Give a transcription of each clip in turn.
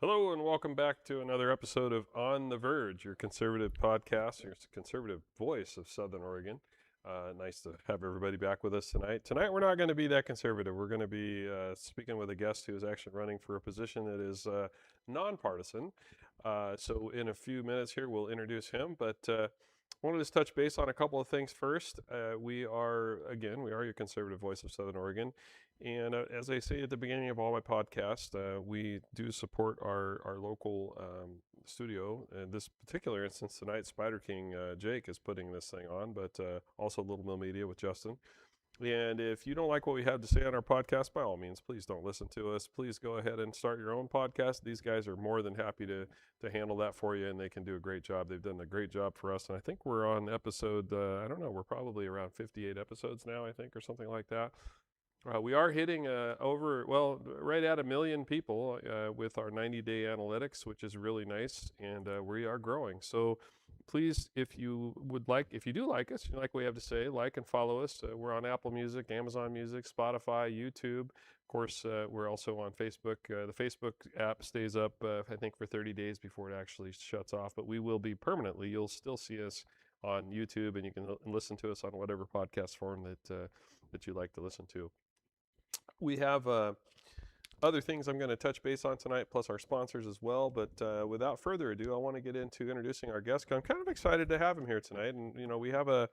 Hello and welcome back to another episode of On the Verge, your conservative podcast, your conservative voice of Southern Oregon. Nice to have everybody back with us tonight. Tonight we're not going to be that conservative. We're going to be speaking with a guest who is actually running for a position that is nonpartisan. So in a few minutes here we'll introduce him, but I wanted to just touch base on a couple of things first. We are your conservative voice of Southern Oregon. And as I say at the beginning of all my podcasts, we do support our local studio. In this particular instance tonight, Spider King Jake is putting this thing on, but also Little Mill Media with Justin. And if you don't like what we have to say on our podcast, by all means, please don't listen to us. Please go ahead and start your own podcast. These guys are more than happy to handle that for you, and they can do a great job. They've done a great job for us. And I think we're on episode, I don't know, we're probably around 58 episodes now, I think, or something like that. We are hitting right at 1 million people with our 90-day analytics, which is really nice, and we are growing. So please, if you do like us, you like what we have to say, like and follow us. We're on Apple Music, Amazon Music, Spotify, YouTube. Of course, we're also on Facebook. The Facebook app stays up, I think, for 30 days before it actually shuts off, but we will be permanently. You'll still see us on YouTube, and you can listen to us on whatever podcast form that you like to listen to. We have other things I'm going to touch base on tonight, plus our sponsors as well. But without further ado, I want to get into introducing our guest. I'm kind of excited to have him here tonight. And, we have an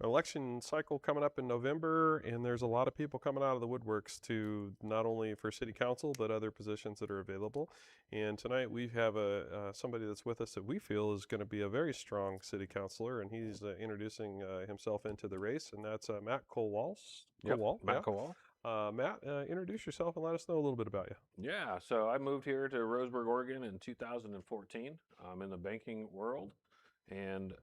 election cycle coming up in November, and there's a lot of people coming out of the woodworks to not only for city council, but other positions that are available. And tonight we have somebody that's with us that we feel is going to be a very strong city councilor, and he's introducing himself into the race, and that's Matt Kowal. Yep, Matt Kowal. Matt, introduce yourself and let us know a little bit about you. Yeah, so I moved here to Roseburg, Oregon in 2014. I'm in the banking world and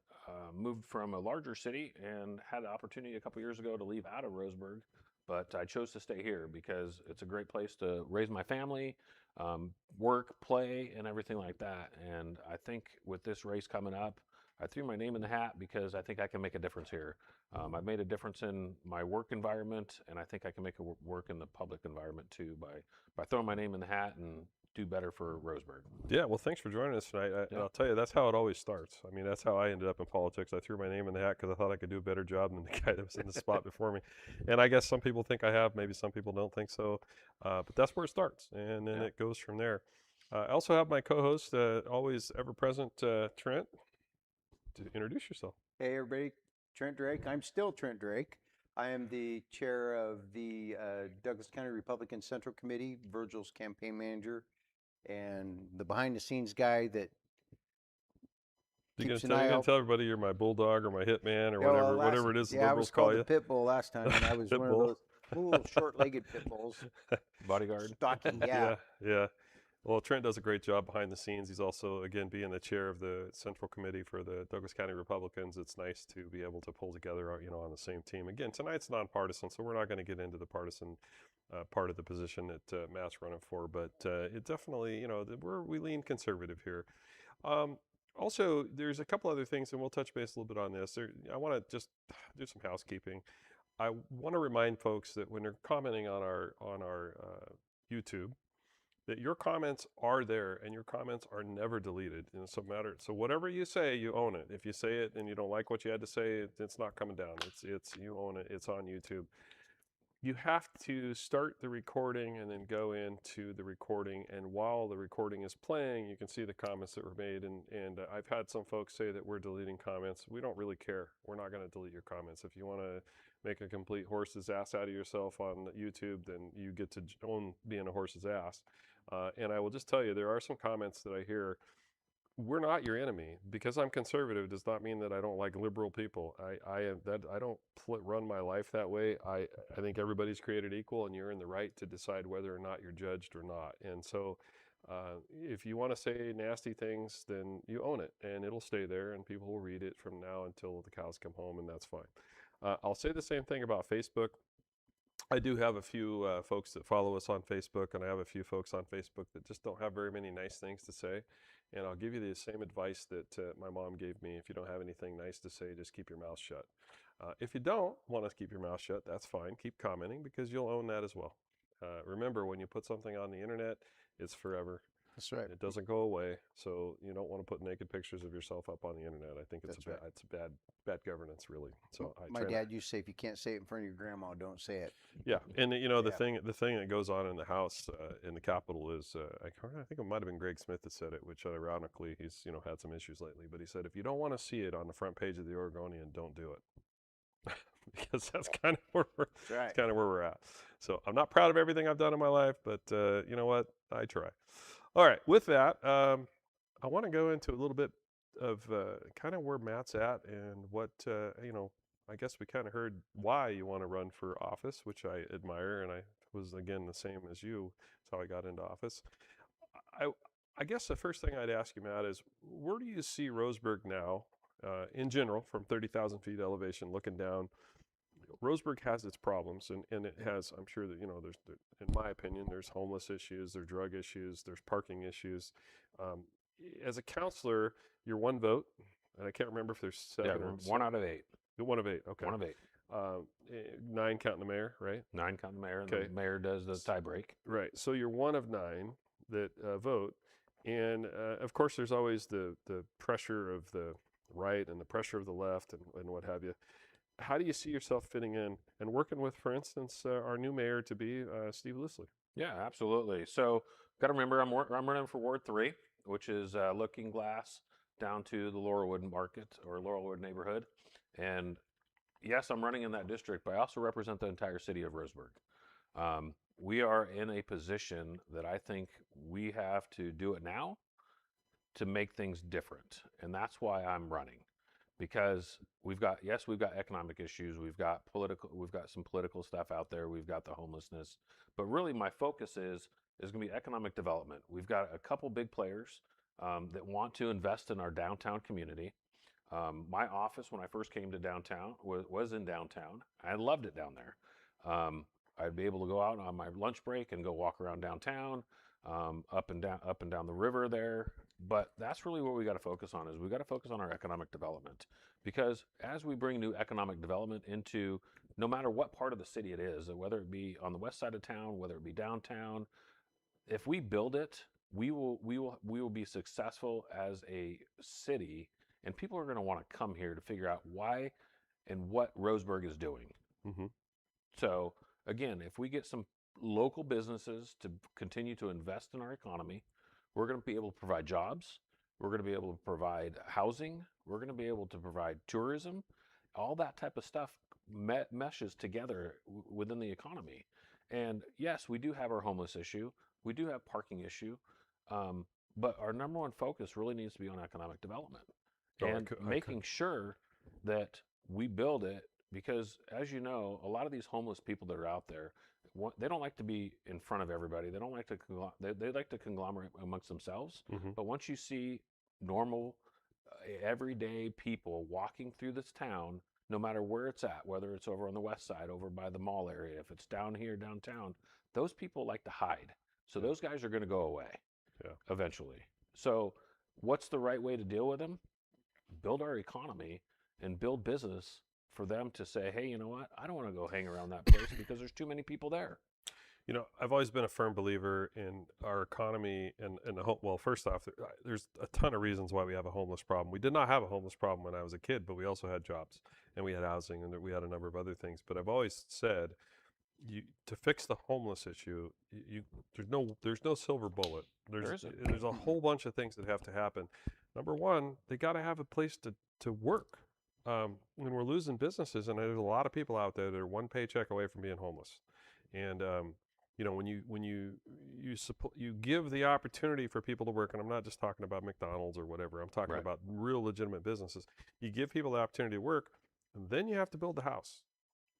moved from a larger city and had the opportunity a couple years ago to leave out of Roseburg, but I chose to stay here because it's a great place to raise my family, work, play, and everything like that. And I think with this race coming up, I threw my name in the hat because I think I can make a difference here. I've made a difference in my work environment, and I think I can make a work in the public environment too by throwing my name in the hat and do better for Roseburg. Yeah, well, thanks for joining us tonight. And I'll tell you, that's how it always starts. I mean, that's how I ended up in politics. I threw my name in the hat because I thought I could do a better job than the guy that was in the spot before me. And I guess some people think I have, maybe some people don't think so. But that's where it starts, and then it goes from there. I also have my co-host, always ever-present Trent, to introduce yourself. Hey everybody, Trent Drake. I'm still Trent Drake. I am the chair of the Douglas County Republican Central Committee, Virgil's campaign manager, and the behind-the-scenes guy that You're keeps an gonna eye out. tell everybody you're my bulldog or my hitman or Yeah, well, whatever it is the I was liberals call called you. the pit bull last time, and I was Pit one bull. of those little short-legged pit bulls. Bodyguard. Stocky, yeah. Yeah. Well, Trent does a great job behind the scenes. He's also, again, being the chair of the Central Committee for the Douglas County Republicans. It's nice to be able to pull together, on the same team. Again, tonight's nonpartisan, so we're not going to get into the partisan part of the position that Matt's running for, but it definitely, we lean conservative here. Also, there's a couple other things, and we'll touch base a little bit on this. I want to just do some housekeeping. I want to remind folks that when they're commenting on our YouTube, that your comments are there and your comments are never deleted. So whatever you say, you own it. If you say it and you don't like what you had to say, it's not coming down. It's you own it. It's on YouTube. You have to start the recording and then go into the recording, and while the recording is playing, you can see the comments that were made. And I've had some folks say that we're deleting comments. We don't really care. We're not going to delete your comments. If you want to make a complete horse's ass out of yourself on YouTube, then you get to own being a horse's ass. And I will just tell you, there are some comments that I hear. We're not your enemy. Because I'm conservative does not mean that I don't like liberal people. I don't run my life that way. I think everybody's created equal, and you're in the right to decide whether or not you're judged or not. And so if you want to say nasty things, then you own it, and it'll stay there, and people will read it from now until the cows come home, and that's fine. I'll say the same thing about Facebook. I do have a few folks that follow us on Facebook, and I have a few folks on Facebook that just don't have very many nice things to say. And I'll give you the same advice that my mom gave me. If you don't have anything nice to say, just keep your mouth shut. If you don't want to keep your mouth shut, that's fine. Keep commenting because you'll own that as well. Remember, when you put something on the internet, it's forever. That's right. It doesn't go away, so you don't want to put naked pictures of yourself up on the internet. I think it's That's right. it's bad governance, really. So I My try dad used to say, if you can't say it in front of your grandma, don't say it. yeah, and the Yeah. thing that goes on in the House in the Capitol is I think it might have been Greg Smith that said it, which ironically he's had some issues lately, but he said if you don't want to see it on the front page of the Oregonian, don't do it. Because that's kind of where right. it's kind of where we're at. So I'm not proud of everything I've done in my life, but you know what? I try. All right, with that, I want to go into a little bit of kind of where Matt's at and what I guess we kind of heard why you want to run for office, which I admire, and I was again the same as you. That's how I got into office. I I guess the first thing I'd ask you, Matt, is where do you see Roseburg now, in general, from 30,000 feet elevation, looking down? Roseburg has its problems, and it has. I'm sure that in my opinion, there's homeless issues, there's drug issues, there's parking issues. Um, as a counselor, you're one vote, and I can't remember if there's seven Yeah, or one out of 8. you're one of 8. Okay, One of 8. 9 counting the mayor, right? 9 counting the mayor, and Okay. the mayor does the tie break. Right. So you're one of 9 that vote, and of course, there's always the pressure of the right and the pressure of the left and what have you. How do you see yourself fitting in and working with, for instance, our new mayor to be Steve Lisley? Yeah, absolutely. So, got to remember, I'm running for Ward 3, which is Looking Glass down to the Laurelwood Market or Laurelwood neighborhood. And yes, I'm running in that district, but I also represent the entire city of Roseburg. We are in a position that I think we have to do it now to make things different. And that's why I'm running. Because we've got economic issues, we've got some political stuff out there, we've got the homelessness, but really my focus is going to be economic development. We've got a couple big players that want to invest in our downtown community. My office, when I first came to downtown, was in downtown. I loved it down there. I'd be able to go out on my lunch break and go walk around downtown, up and down the river there. But that's really what we got to focus on. Is we got to focus on our economic development, because as we bring new economic development into no matter what part of the city it is, whether it be on the west side of town, whether it be downtown, if we build it, we will be successful as a city, and people are going to want to come here to figure out why and what Roseburg is doing. Mm-hmm. So again, if we get some local businesses to continue to invest in our economy, we're going to be able to provide jobs. We're going to be able to provide housing. We're going to be able to provide tourism. All that type of stuff meshes together within the economy. And yes, we do have our homeless issue. We do have parking issue. But our number one focus really needs to be on economic development and making sure that we build it, because as you know, a lot of these homeless people that are out there, they don't like to be in front of everybody. They don't like to they like to conglomerate amongst themselves. Mm-hmm. But once you see normal, everyday people walking through this town, no matter where it's at, whether it's over on the west side, over by the mall area, if it's down here downtown, those people like to hide. So those guys are going to go away eventually. So what's the right way to deal with them? Build our economy and build business for them to say, hey, you know what? I don't want to go hang around that place because there's too many people there. You know, I've always been a firm believer in our economy and well, first off, there's a ton of reasons why we have a homeless problem. We did not have a homeless problem when I was a kid, but we also had jobs and we had housing and we had a number of other things. But I've always said, to fix the homeless issue, there's no silver bullet. There's a whole bunch of things that have to happen. Number one, they got to have a place to work. When we're losing businesses, and there's a lot of people out there that are one paycheck away from being homeless, and when you give the opportunity for people to work, and I'm not just talking about McDonald's or whatever, I'm talking about real legitimate businesses. You give people the opportunity to work, and then you have to build the house,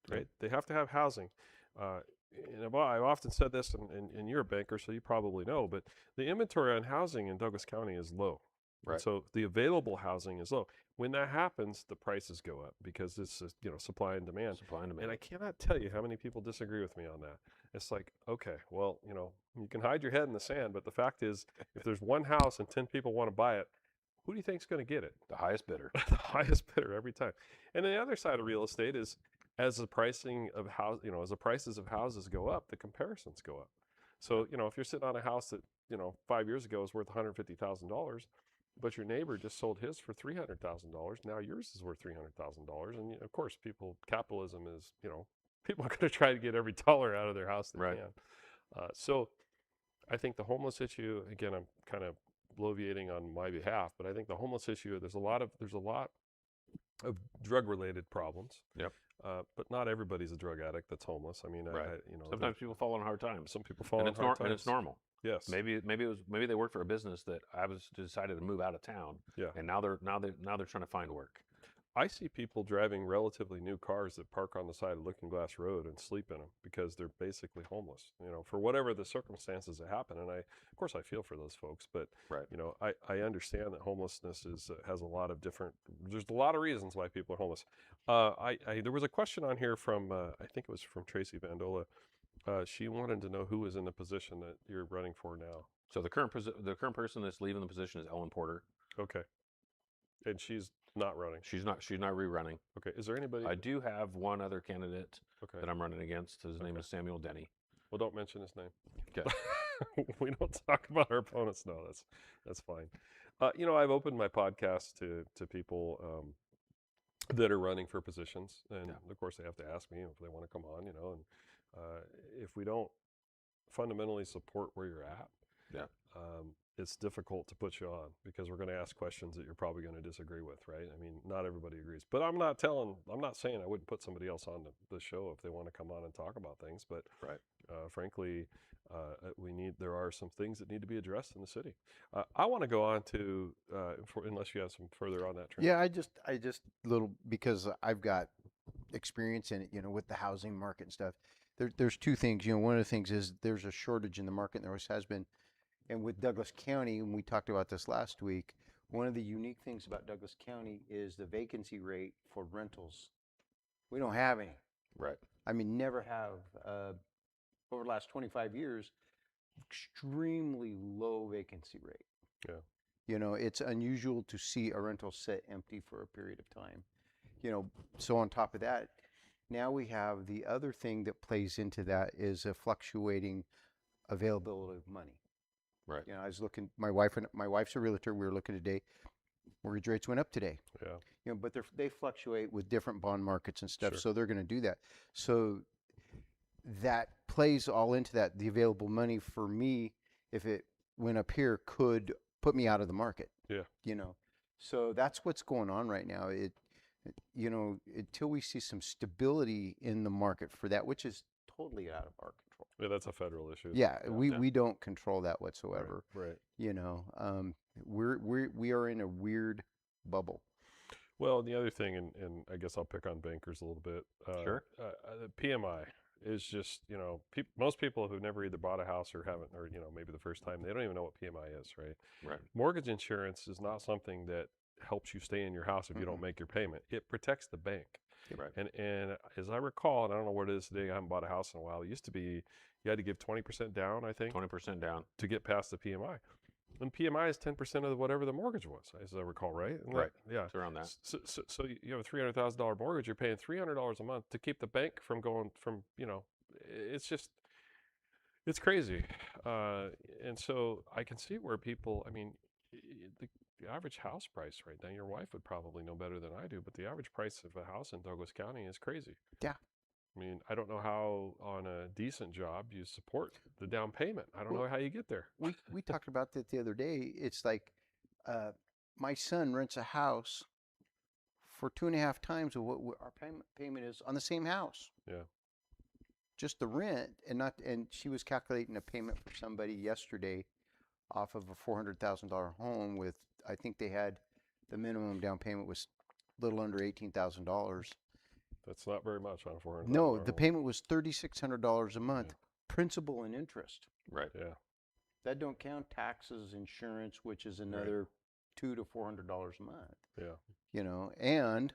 right? They have to have housing. And I've often said this, and you're a banker, so you probably know, but the inventory on housing in Douglas County is low. Right. So the available housing is low. When that happens, the prices go up because it's supply and demand. And I cannot tell you how many people disagree with me on that. It's like, okay, well, you can hide your head in the sand, but the fact is, if there's one house and 10 people want to buy it, who do you think is going to get it? The highest bidder. The highest bidder every time. And the other side of real estate is, as the pricing of as the prices of houses go up, the comparisons go up. So, if you're sitting on a house that 5 years ago was worth $150,000, but your neighbor just sold his for $300,000. Now yours is worth $300,000. And of course, capitalism is, people are going to try to get every dollar out of their house they Right. can. So I think the homeless issue, again, I'm kind of bloviating on my behalf, but I think the homeless issue, there's a lot of of drug-related problems. Yep. But not everybody's a drug addict that's homeless. I mean, Right. I, Sometimes people fall on hard times. some people fall on hard times. And it's normal. Yes. Maybe they worked for a business that decided to move out of town. Yeah. And now they're trying to find work. I see people driving relatively new cars that park on the side of Looking Glass Road and sleep in them because they're basically homeless, for whatever the circumstances that happen. And of course, I feel for those folks, but Right. I understand that homelessness has a lot of there's a lot of reasons why people are homeless. There was a question on here from, I think it was from Tracy Vandola. She wanted to know who was in the position that you're running for now. So the current person that's leaving the position is Ellen Porter. Okay. And she's not running. She's not rerunning. Okay. Is there anybody? I do have one other candidate Okay. that I'm running against. His name is Samuel Denny. Well, don't mention his name. Okay. We don't talk about our opponents. No, that's fine. I've opened my podcast to people that are running for positions, and of course they have to ask me if they want to come on. And if we don't fundamentally support where you're at, it's difficult to put you on because we're going to ask questions that you're probably going to disagree with, right? I mean, not everybody agrees, but I'm not saying I wouldn't put somebody else on the show if they want to come on and talk about things. But frankly, there are some things that need to be addressed in the city. I want to go on to, unless you have some further on that, Trent. Yeah, I just little, because I've got experience in it, with the housing market and stuff. There's two things. One of the things is there's a shortage in the market, and there always has been. And with Douglas County, and we talked about this last week, one of the unique things about Douglas County is the vacancy rate for rentals. We don't have any. Right. I mean, never have. Over the last 25 years, extremely low vacancy rate. Yeah. It's unusual to see a rental sit empty for a period of time. So on top of that, now we have the other thing that plays into that is a fluctuating availability of money. Right. I was looking. My wife's a realtor. We were looking today. Mortgage rates went up today. Yeah. But they fluctuate with different bond markets and stuff. Sure. So they're going to do that. So that plays all into that. The available money for me, if it went up here, could put me out of the market. Yeah. So that's what's going on right now. Until we see some stability in the market for that, which is totally out of our control. Yeah, that's a federal issue. Yeah, we don't control that whatsoever. Right. We are in a weird bubble. Well, the other thing, and I guess I'll pick on bankers a little bit. Sure. The PMI is just, most people who've never either bought a house or haven't, or, maybe the first time, they don't even know what PMI is, right? Right. Mortgage insurance is not something that helps you stay in your house if you don't make your payment. It protects the bank. Right. And as I recall, and I don't know what it is today, I haven't bought a house in a while. It used to be you had to give 20% down, I think. 20% down. To get past the PMI. And PMI is 10% of whatever the mortgage was, as I recall, right? Right. Yeah. It's around that. So you have a $300,000 mortgage, you're paying $300 a month to keep the bank from going from, it's just, it's crazy. And so I can see where people, the average house price right now, your wife would probably know better than I do, but the average price of a house in Douglas County is crazy. Yeah. I don't know how on a decent job you support the down payment. I don't know how you get there. We talked about that the other day. It's like my son rents a house for 2.5 times of what our payment is on the same house. Yeah. Just the rent, and she was calculating a payment for somebody yesterday off of a $400,000 home with, I think they had the minimum down payment was a little under $18,000. That's not very much on a $400,000. No, the payment was $3,600 a month, principal and interest. Right. Yeah. That don't count taxes, insurance, which is another $200 to $400 a month. Yeah. And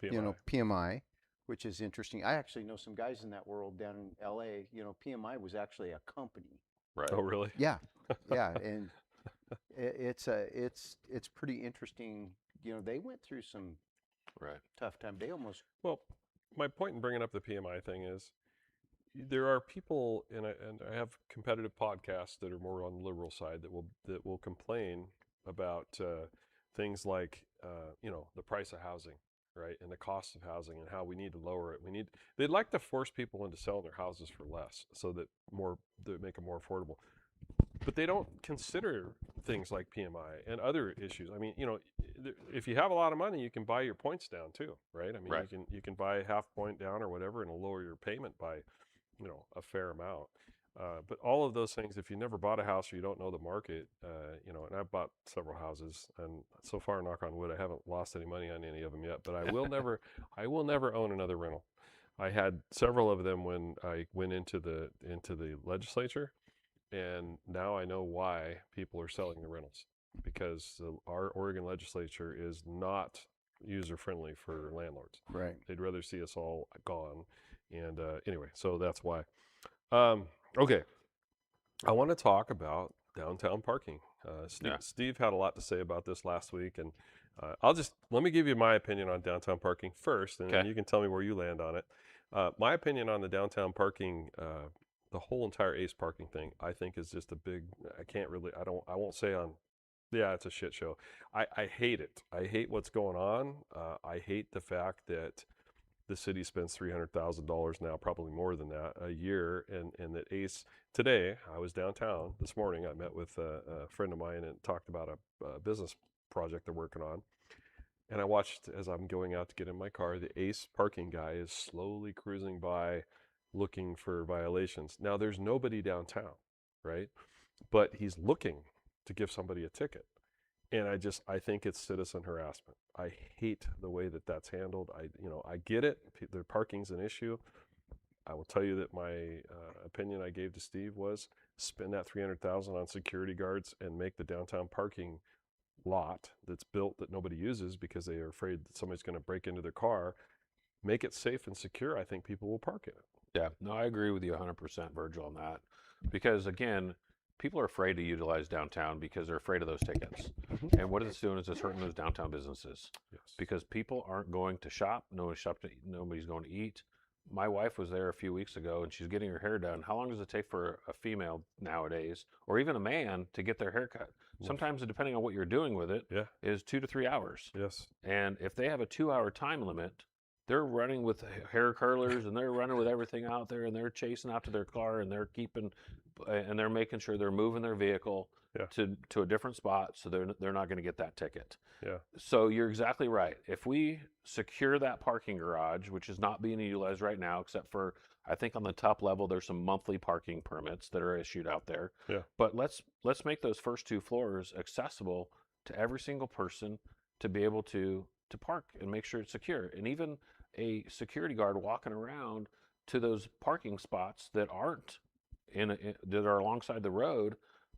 PMI. PMI, which is interesting. I actually know some guys in that world down in LA. PMI was actually a company. Right. Oh, really? Yeah, and it's pretty interesting. They went through some tough time. They almost. Well, my point in bringing up the PMI thing is, there are people, and I have competitive podcasts that are more on the liberal side that will complain about things like the price of housing, right, and the cost of housing, and how we need to lower it. They'd like to force people into selling their houses for less, so that make them more affordable. But they don't consider things like PMI and other issues. I mean, if you have a lot of money, you can buy your points down too, right? I mean, Right. you can buy a half point down or whatever, and it'll lower your payment by a fair amount. But all of those things, if you never bought a house or you don't know the market, and I've bought several houses, and so far, knock on wood, I haven't lost any money on any of them yet. But I will never own another rental. I had several of them when I went into the legislature, and now I know why people are selling the rentals, because our Oregon legislature is not user friendly for landlords. Right. They'd rather see us all gone. And anyway, so that's why. Okay, I want to talk about downtown parking. Steve had a lot to say about this last week, and let me give you my opinion on downtown parking first, and then Okay. you can tell me where you land on it. My opinion on the downtown parking, the whole entire ACE parking thing, I think is just a big. I won't say on. Yeah, it's a shit show. I hate it. I hate what's going on. I hate the fact that the city spends $300,000 now, probably more than that, a year, and that ACE. Today, I was downtown this morning. I met with a friend of mine and talked about a business project they're working on. And I watched, as I'm going out to get in my car, the ACE parking guy is slowly cruising by, looking for violations. Now, there's nobody downtown, right? But he's looking to give somebody a ticket. And I think it's citizen harassment. I hate the way that that's handled. I get it. The parking's an issue. I will tell you that my opinion I gave to Steve was spend that $300,000 on security guards and make the downtown parking lot that's built that nobody uses because they are afraid that somebody's going to break into their car. Make it safe and secure. I think people will park in it. Yeah, no, I agree with you 100%, Virgil, on that. Because again, people are afraid to utilize downtown because they're afraid of those tickets. And what it's doing is it's hurting those downtown businesses Yes. because people aren't going to shop. Nobody's going to eat. My wife was there a few weeks ago and she's getting her hair done. How long does it take for a female nowadays, or even a man, to get their hair cut? Sometimes, depending on what you're doing with it, Yeah. is 2 to 3 hours. Yes. And if they have a 2-hour time limit, they're running with hair curlers and they're running with everything out there, and they're chasing out to their car, and they're making sure they're moving their vehicle Yeah. to a different spot, so they're not going to get that ticket. Yeah. So you're exactly right. If we secure that parking garage, which is not being utilized right now, except for, I think on the top level there's some monthly parking permits that are issued out there. Yeah. But let's make those first 2 floors accessible to every single person to be able to park and make sure it's secure. And even a security guard walking around to those parking spots that aren't that are alongside the road,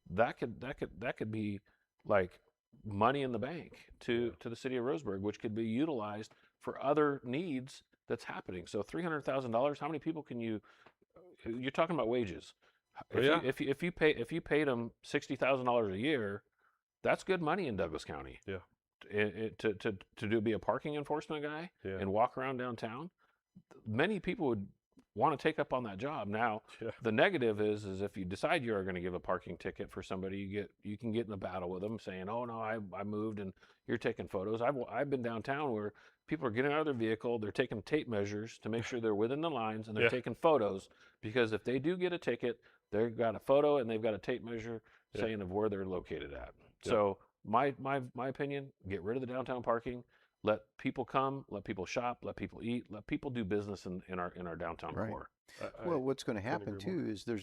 that could be like money in the bank to the city of Roseburg, which could be utilized for other needs that's happening. So $300,000, how many people can you're talking about wages. If you paid them $60,000 a year, that's good money in Douglas County. Yeah. To be a parking enforcement guy Yeah. and walk around downtown, many people would want to take up on that job. Now, Yeah. the negative is if you decide you are going to give a parking ticket for somebody, you can get in a battle with them saying, "Oh no, I moved and you're taking photos." I've been downtown where people are getting out of their vehicle, they're taking tape measures to make sure they're within the lines, and they're Yeah. taking photos, because if they do get a ticket, they've got a photo and they've got a tape measure saying of where they're located at. Yeah. So my opinion, get rid of the downtown parking. Let people come, let people shop, let people eat, let people do business in our downtown Right. core. Well, what's going to couldn't happen agree more. too is they're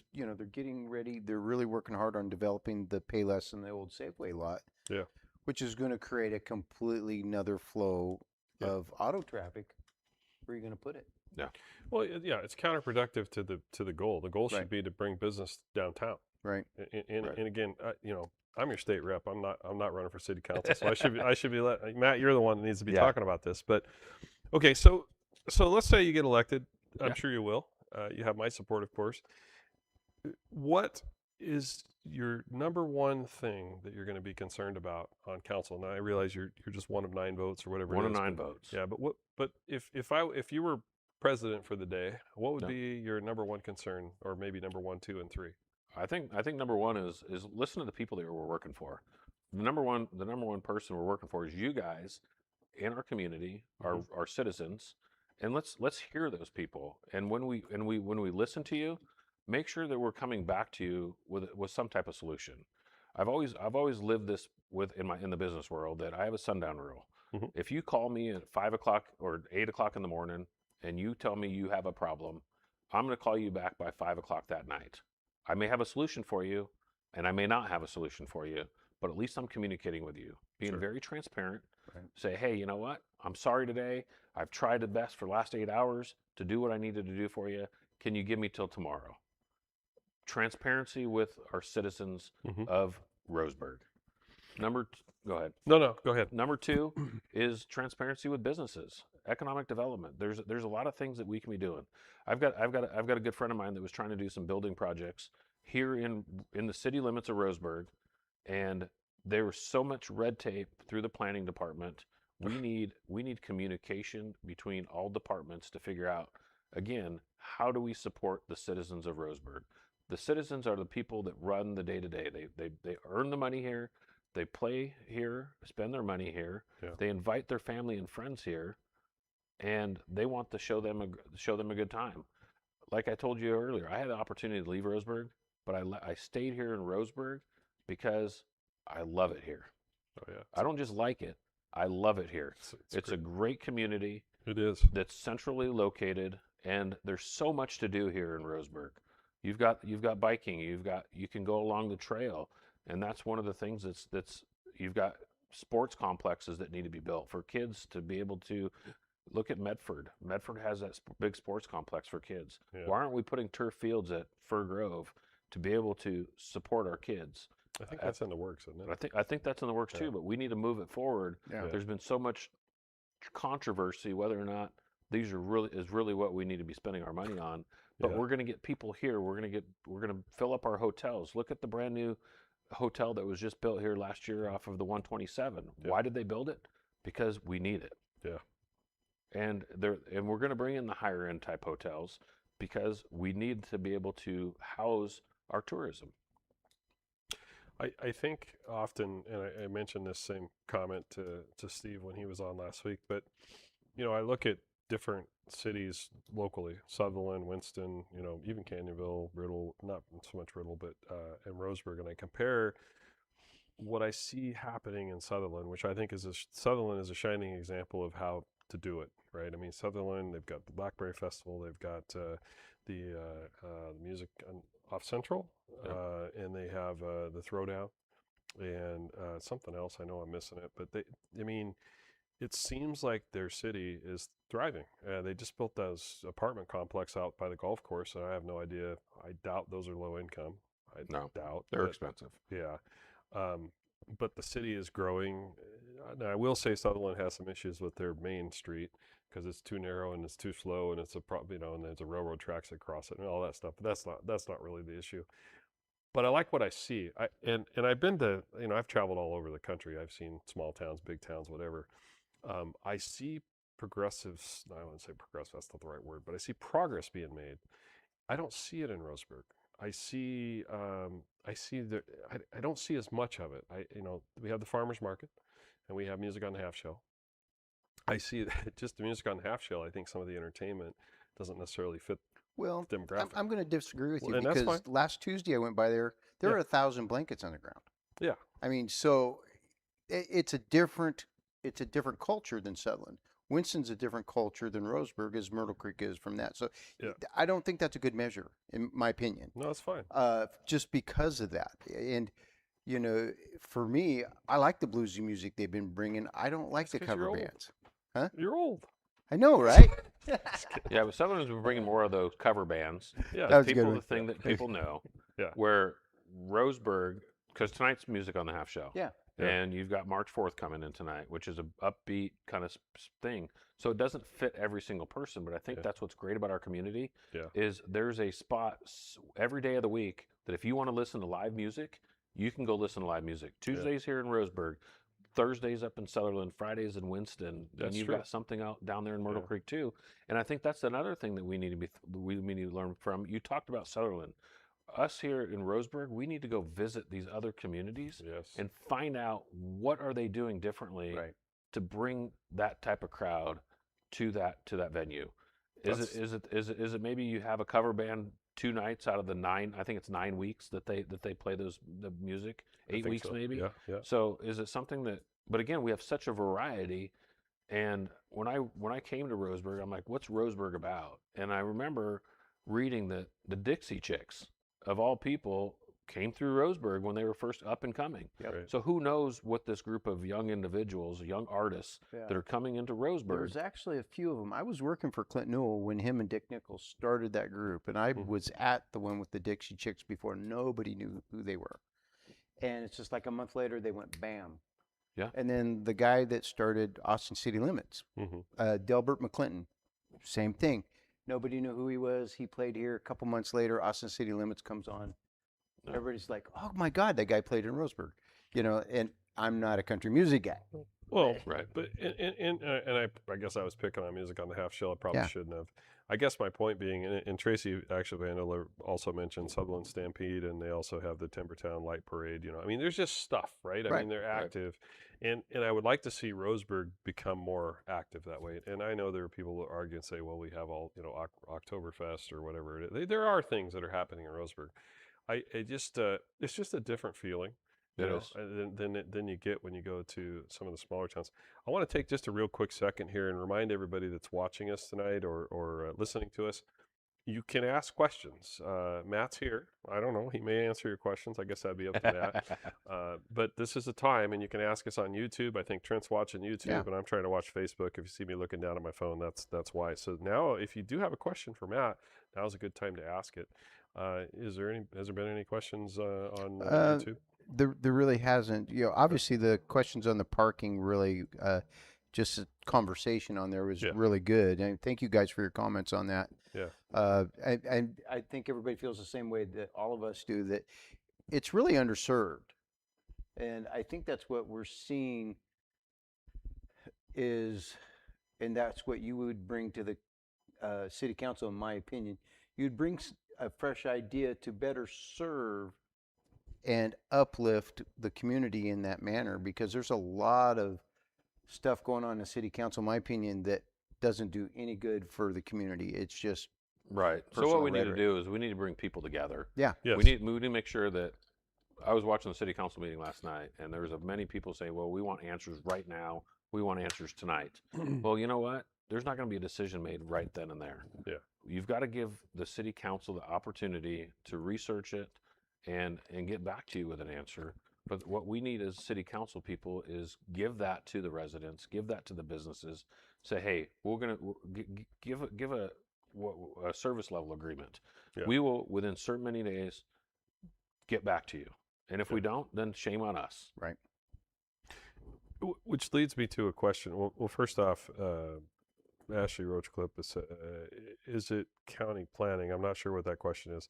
getting ready. They're really working hard on developing the Payless and the old Safeway lot. Yeah. Which is going to create a completely another flow Yeah. of auto traffic. Where are you going to put it? Well, yeah, it's counterproductive to the goal. The goal should Right. be to bring business downtown. Right. And Right. again, I'm your state rep. I'm not running for city council, so I should be Matt. You're the one that needs to be Yeah. talking about this. But okay, so let's say you get elected. I'm Yeah. sure you will. You have my support, of course. What is your number one thing that you're going to be concerned about on council? Now I realize you're just one of 9 votes or whatever. One it of is, 9 but- votes. Yeah, but if you were president for the day, what would Yeah. be your number one concern, or maybe number 1, 2, and 3? I think number one is listen to the people that we're working for. The number one person we're working for is you guys in our community, our citizens, and let's hear those people. And when we listen to you, make sure that we're coming back to you with some type of solution. I've always lived this in the business world, that I have a sundown rule. Mhm. If you call me at 5 o'clock or 8 o'clock in the morning and you tell me you have a problem, I'm going to call you back by 5 o'clock that night. I may have a solution for you, and I may not have a solution for you, but at least I'm communicating with you, being Sure. very transparent. Right. Say, hey, you know what? I'm sorry today. I've tried the best for the last 8 hours to do what I needed to do for you. Can you give me till tomorrow? Transparency with our citizens Mhm. of Roseburg. Go ahead. No, go ahead. Number two is transparency with businesses, economic development. There's a lot of things that we can be doing. I've got a good friend of mine that was trying to do some building projects here in the city limits of Roseburg, and there was so much red tape through the planning department. We need communication between all departments to figure out, again, how do we support the citizens of Roseburg? The citizens are the people that run the day to day. They earn the money here. They play here, spend their money here. Yeah. They invite their family and friends here, and they want to show them a good time. Like I told you earlier, I had the opportunity to leave Roseburg, but I stayed here in Roseburg because I love it here. Oh yeah. I don't just like it; I love it here. It's a great. great community It is. that's centrally located, and there's so much to do here in Roseburg. You've got biking, you can go along the trail, and that's one of the things that's you've got sports complexes that need to be built for kids to be able to look at Medford. Medford has that big sports complex for kids. Yeah. Why aren't we putting turf fields at Fir Grove to be able to support our kids? I think that's in the works, isn't it? I think that's in the works Yeah. too, but we need to move it forward. Yeah. There's been so much controversy whether or not these are really what we need to be spending our money on. But Yeah. we're going to get people here. We're going to fill up our hotels. Look at the brand new hotel that was just built here last year off of the 127. Yeah. Why did they build it? Because we need it. Yeah. And we're going to bring in the higher end type hotels because we need to be able to house our tourism. I think often, and I mentioned this same comment to Steve when he was on last week, but I look at different cities locally, Sutherland, Winston, even Canyonville, Riddle, not so much Riddle, but and Roseburg, and I compare what I see happening in Sutherland, which I think Sutherland is a shining example of how to do it, right? I mean, Sutherland, they've got the Blackberry Festival, they've got the music off Central, and they have the Throwdown, and something else. I know I'm missing it, but it seems like their city is thriving. They just built those apartment complex out by the golf course, and I have no idea. I doubt those are low income. I doubt They're but, expensive. Yeah. But the city is growing. Now, I will say Sutherland has some issues with their main street because it's too narrow and it's too slow, and it's and there's a railroad tracks that cross it and all that stuff. But that's not really the issue. But I like what I see. And I've been to, I've traveled all over the country. I've seen small towns, big towns, whatever. I see progressives. I wouldn't say progressive. That's not the right word. But I see progress being made. I don't see it in Roseburg. I see that I don't see as much of it. We have the farmers market, and we have music on the half shell. I see that just the music on the half shell. I think some of the entertainment doesn't necessarily fit Well, demographic. I'm going to disagree with you And that's because fine. last Tuesday I went by there. There Yeah. were 1,000 blankets on the ground. Yeah. I mean, so it's a different culture than Sutherland. Winston's a different culture than Roseburg, as Myrtle Creek is from that. So Yeah. I don't think that's a good measure, in my opinion. No, it's fine. Just because of that. And for me, I like the bluesy music they've been bringing. I don't like the 'cause cover you're old. bands. You're old. I know, right? Yeah, but Sutherland's been bringing more of those cover bands. Yeah. That was a good People, one. the thing that people know. Yeah. Where Roseburg, because tonight's music on the half shell. Yeah. Yeah. And you've got March 4th coming in tonight, which is a upbeat kind of thing. So it doesn't fit every single person, but I think Yeah. that's what's great about our community. Yeah. Is there's a spot every day of the week that if you want to listen to live music, you can go listen to live music. Tuesdays here in Roseburg, Thursdays up in Sutherland, Fridays in Winston, That's and you've true. got something out down there in Myrtle Yeah. Creek too. And I think that's another thing that we need to learn from. You talked about Sutherland. Us here in Roseburg, we need to go visit these other communities Yes. and find out what are they doing differently Right. to bring that type of crowd to that venue. Is it maybe you have a cover band 2 nights out of the 9? I think it's 9 weeks that they play the music. I 8 think weeks so. maybe. Yeah. Yeah. So is it something that? But again, we have such a variety. And when I came to Roseburg, I'm like, what's Roseburg about? And I remember reading that the Dixie Chicks, of all people, came through Roseburg when they were first up and coming. Yep. Right. So who knows what this group of young individuals, young artists Yeah. that are coming into There Roseburg. was actually a few of them. I was working for Clint Newell when him and Dick Nichols started that group, and I was at the one with the Dixie Chicks before nobody knew who they were. And it's just like a month later, they went bam. Yeah. And then the guy that started Austin City Limits, Delbert McClinton, same thing. Nobody knew who he was. He played here. A couple months later, Austin City Limits comes on. Yeah. Everybody's like, "Oh my God, that guy played in Roseburg," And I'm not a country music guy. Well, Right. But I guess I was picking on music on the half shell. I probably Yeah. shouldn't have. I guess my point being, and Tracy actually Vandala also mentioned Sutherland Stampede, and they also have the Timbertown Light Parade. I mean, there's just stuff, right? I Right. mean, they're Right. active, and I would like to see Roseburg become more active that way. And I know there are people that argue and say, well, we have all Oktoberfest or whatever it is. There are things that are happening in Roseburg. It's just a different feeling. It is. Than you get when you go to some of the smaller towns. I want to take just a real quick second here and remind everybody that's watching us tonight or listening to us, you can ask questions. Matt's here. I don't know. He may answer your questions. I guess that'd be up to Matt. But this is the time, and you can ask us on YouTube. I think Trent's watching YouTube, Yeah. and I'm trying to watch Facebook. If you see me looking down at my phone, that's why. So now, if you do have a question for Matt, now's a good time to ask it. Has there been any questions on YouTube? There really hasn't. Obviously the questions on the parking really, just a conversation on there was Yeah. really good, and thank you guys for your comments on that. Yeah. And I think everybody feels the same way that all of us do, that it's really underserved, and I think that's what we're seeing and that's what you would bring to the city council, in my opinion. You'd bring a fresh idea to better serve and uplift the community in that manner, because there's a lot of stuff going on in the city council, in my opinion, that doesn't do any good for the community. It's just Right. So personal what we need to rhetoric. do is we need to bring people together. Yeah. Yes. We need to make sure that. I was watching the city council meeting last night, and there was many people saying, "Well, we want answers right now. We want answers tonight." Well, you know what? There's not going to be a decision made right then and there. Yeah. You've got to give the city council the opportunity to research it and get back to you with an answer. But what we need as city council people is give that to the residents, give that to the businesses. Say, hey, we're going to give a service level agreement. Yeah. We will, within certain many days, get back to you. And if we don't, then shame on us. Right. Which leads me to a question. Well, first off, Ashley Roachcliffe, is it county planning? I'm not sure what that question is.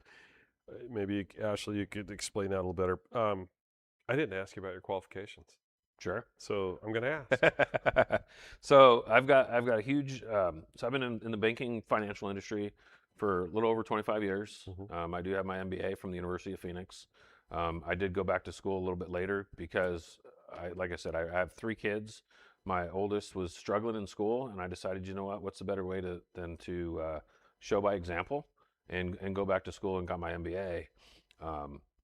Maybe Ashley, you could explain that a little better. I didn't ask you about your qualifications, Sure. so I'm going to ask. So I've got a huge. So I've been in the banking financial industry for a little over 25 years. I do have my MBA from the University of Phoenix. I did go back to school a little bit later because, like I said, I have 3 kids. My oldest was struggling in school, and I decided, you know what? What's the better way than to show by example and go back to school and got my MBA.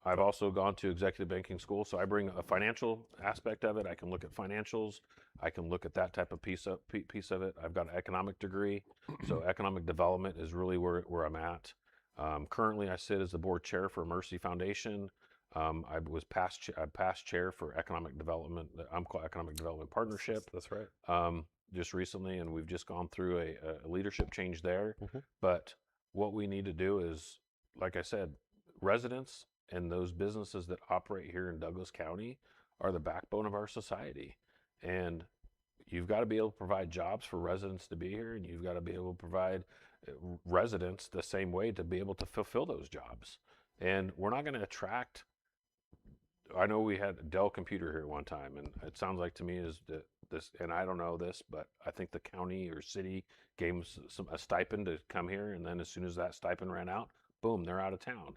I've also gone to executive banking school, so I bring a financial aspect of it. I can look at financials. I can look at that type of piece of it. I've got an economic degree, so economic development is really where I'm at. Currently, I sit as the board chair for Mercy Foundation. I was past chair for economic development, the UMCO Economic Development Partnership. That's right. Just recently, and we've just gone through a leadership change there. But what we need to do is, like I said, residents and those businesses that operate here in Douglas County are the backbone of our society. And you've got to be able to provide jobs for residents to be here, and you've got to be able to provide residents the same way to be able to fulfill those jobs. And we're not going to attract I know we had a Dell computer here one time, and it sounds like to me is that this, and I don't know this, but I think the county or city gave them a stipend to come here, and then as soon as that stipend ran out, boom, they're out of town.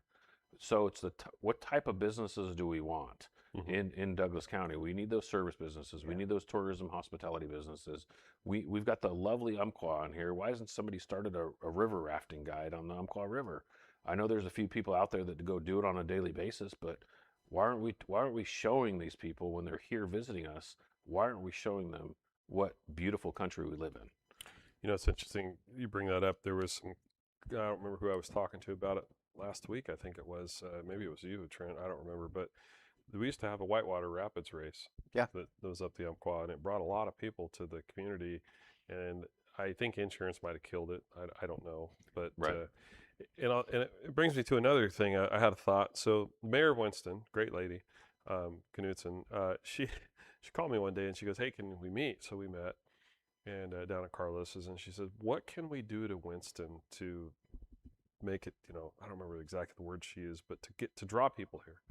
So it's what type of businesses do we want Hmm. in Douglas County? We need those service businesses. We Yeah. need those tourism hospitality businesses. We've got the lovely Umpqua on here. Why hasn't somebody started a river rafting guide on the Umpqua River? I know there's a few people out there that go do it on a daily basis, but why aren't we showing these people when they're here visiting us? Why aren't we showing them what beautiful country we live in? You know, it's interesting you bring that up. There was some, I don't remember who I was talking to about it last week. I think it was, maybe it was you, Trent. I don't remember. But we used to have a whitewater rapids race Yeah. that was up the Umpqua, and it brought a lot of people to the community. And I think insurance might have killed it. I don't know. But, Right. and it brings me to another thing. I had a thought. So, Mayor of Winston, great lady, Knudsen, she called me one day and she goes, "Hey, can we meet?" So we met, and down at Carlos's, and she said, "What can we do to Winston to make it, I don't remember exactly the word she used, but to draw people here?"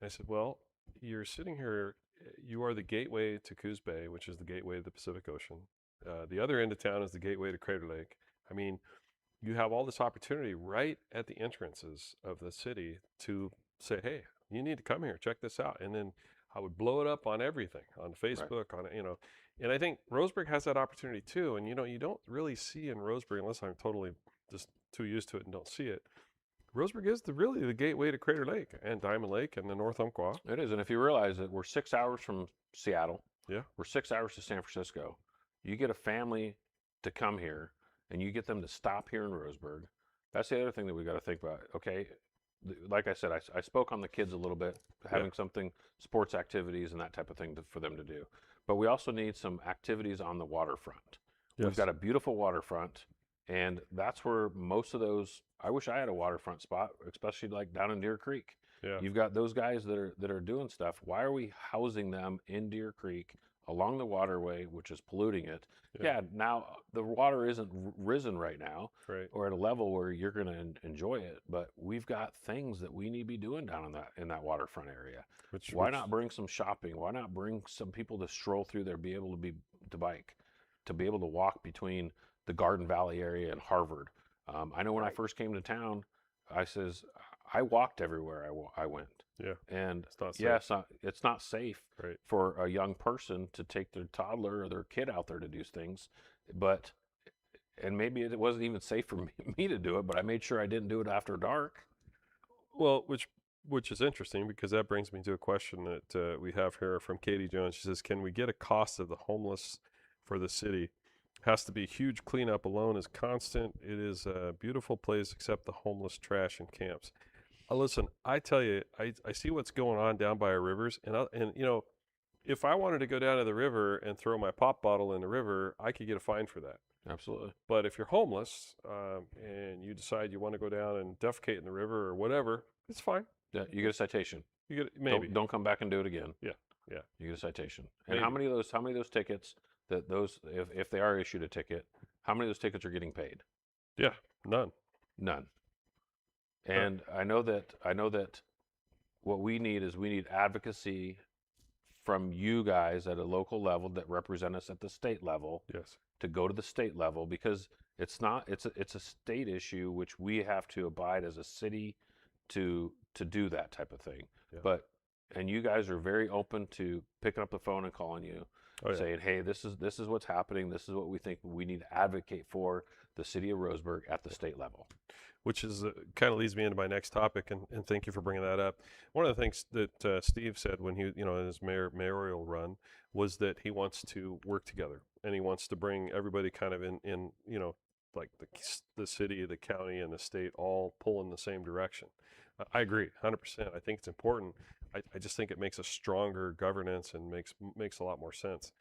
And I said, "Well, you're sitting here, you are the gateway to Coos Bay, which is the gateway to the Pacific Ocean. The other end of town is the gateway to Crater Lake. I mean, you have all this opportunity right at the entrances of the city to say, hey, you need to come here, check this out." And then I would blow it up on everything, on Right. Facebook, and I think Roseburg has that opportunity too. And, you don't really see in Roseburg, unless I'm totally just too used to it and don't see it. Roseburg is really the gateway to Crater Lake and Diamond Lake and the North Umpqua. It is, and if you realize that we're 6 hours from Seattle, Yeah. we're 6 hours to San Francisco. You get a family to come here, and you get them to stop here in Roseburg. That's the other thing that we got to think about. Okay, like I said, I spoke on the kids a little bit, having something, sports activities and that type of thing for them to do. But we also need some activities on the waterfront. We've Yes. got a beautiful waterfront, and that's where most of those. I wish I had a waterfront spot, especially like down in Deer Creek. Yeah. You've got those guys that are doing stuff. Why are we housing them in Deer Creek along the waterway, which is polluting it? Yeah. Yeah, now the water isn't risen right now Right. or at a level where you're going to enjoy it, but we've got things that we need to be doing down in that waterfront area. Why not bring some shopping? Why not bring some people to stroll through there, be able to bike, to be able to walk between the Garden Valley area and Harvard? I know when I Right. first came to town, I walked everywhere I went. Yeah. And It's not safe. yeah, it's not safe Right. for a young person to take their toddler or their kid out there to do things. But, and maybe it wasn't even safe for me to do it, but I made sure I didn't do it after dark. Well, which is interesting because that brings me to a question that we have here from Katie Jones. She says, "Can we get a cost of the homeless for the city? Has to be huge. Cleanup alone is constant. It is a beautiful place except the homeless trash and camps." Listen, I tell you, I see what's going on down by our rivers, and if I wanted to go down to the river and throw my pop bottle in the river, I could get a fine for that. Absolutely. But if you're homeless and you decide you want to go down and defecate in the river or whatever, it's fine. Yeah, you get a citation. You get maybe. Don't come back and do it again. Yeah, yeah. You get a citation. And how Maybe. many of those tickets if they are issued a ticket, how many of those tickets are getting paid? Yeah, none. None. And I know that what we need advocacy from you guys at a local level that represent us at the state level Yes. to go to the state level, because it's a state issue which we have to abide as a city to do that type of thing. Yeah. And you guys are very open to picking up the phone and calling you, Oh, yeah. saying, "Hey, this is what's happening. This is what we think we need to advocate for the city of Roseburg at the state level." Which is kind of leads me into my next topic, and thank you for bringing that up. One of the things that Steve said when he, in his mayoral run, was that he wants to work together and he wants to bring everybody kind of in like the city, the county, and the state all pull in the same direction. I agree, 100%. I think it's important. I just think it makes a stronger governance and makes a lot more sense.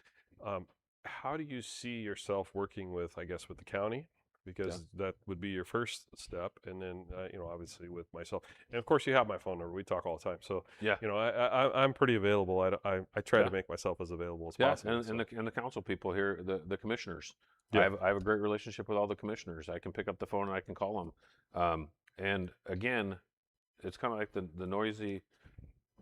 How do you see yourself working with, I guess, with the county? Because that would be your first step, and then obviously with myself, and of course you have my phone number. We talk all the time, so Yeah. I'm pretty available. I try Yeah. to make myself as available as Yeah, possible. and the council people here, the commissioners. Yeah. I have a great relationship with all the commissioners. I can pick up the phone and I can call them. And again, it's kind of like the noisy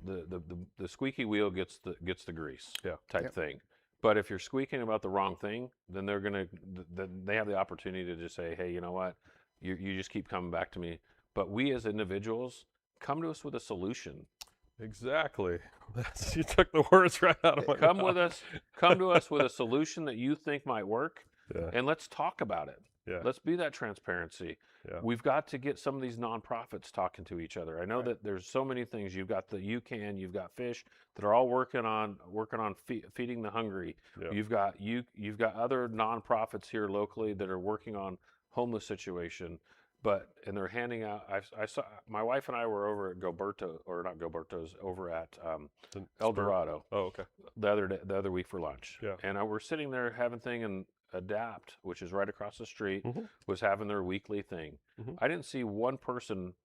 the squeaky wheel gets the grease, Yeah. type Yep. thing. But if you're squeaking about the wrong thing, then then they have the opportunity to just say, hey, you know what, you just keep coming back to me. But we as individuals come to us with a solution. Exactly. You took the words right out of my Come mouth. with us. Come to us with a solution that you think might work, Yeah. and let's talk about it. Yeah. Let's be that transparency. Yeah. We've got to get some of these nonprofits talking to each other. I know Right. that there's so many things. You've got you've got Fish that are all working on feeding the hungry. Yeah. You've got other nonprofits here locally that are working on homeless situation. And they're handing out. I saw my wife and I were over at not Gilberto's, over at The El Spur- Dorado Oh, okay. the other week for lunch. Yeah. And we're sitting there having thing, and Adapt, which is right across the street, Mhm. was having their weekly thing. Mhm. I didn't see one person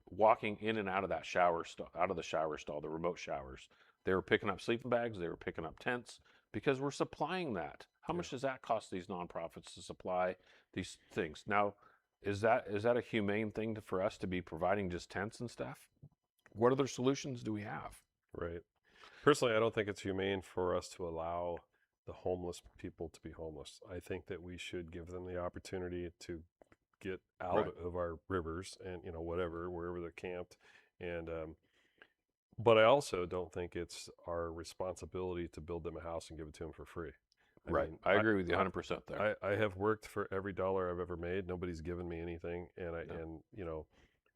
walking in and out of that out of the shower stall, the remote showers. They were picking up sleeping bags, they were picking up tents, because we're supplying that. How much does that cost these nonprofits to supply these things? Now, is that a humane thing for us to be providing just tents and stuff? What other solutions do we have? Right. Personally, I don't think it's humane for us to allow the homeless people to be homeless. I think that we should give them the opportunity to get out Right. of our rivers and, wherever they're camped. And, but I also don't think it's our responsibility to build them a house and give it to them for free. Right. I agree with you 100% there. I have worked for every dollar I've ever made. Nobody's given me anything.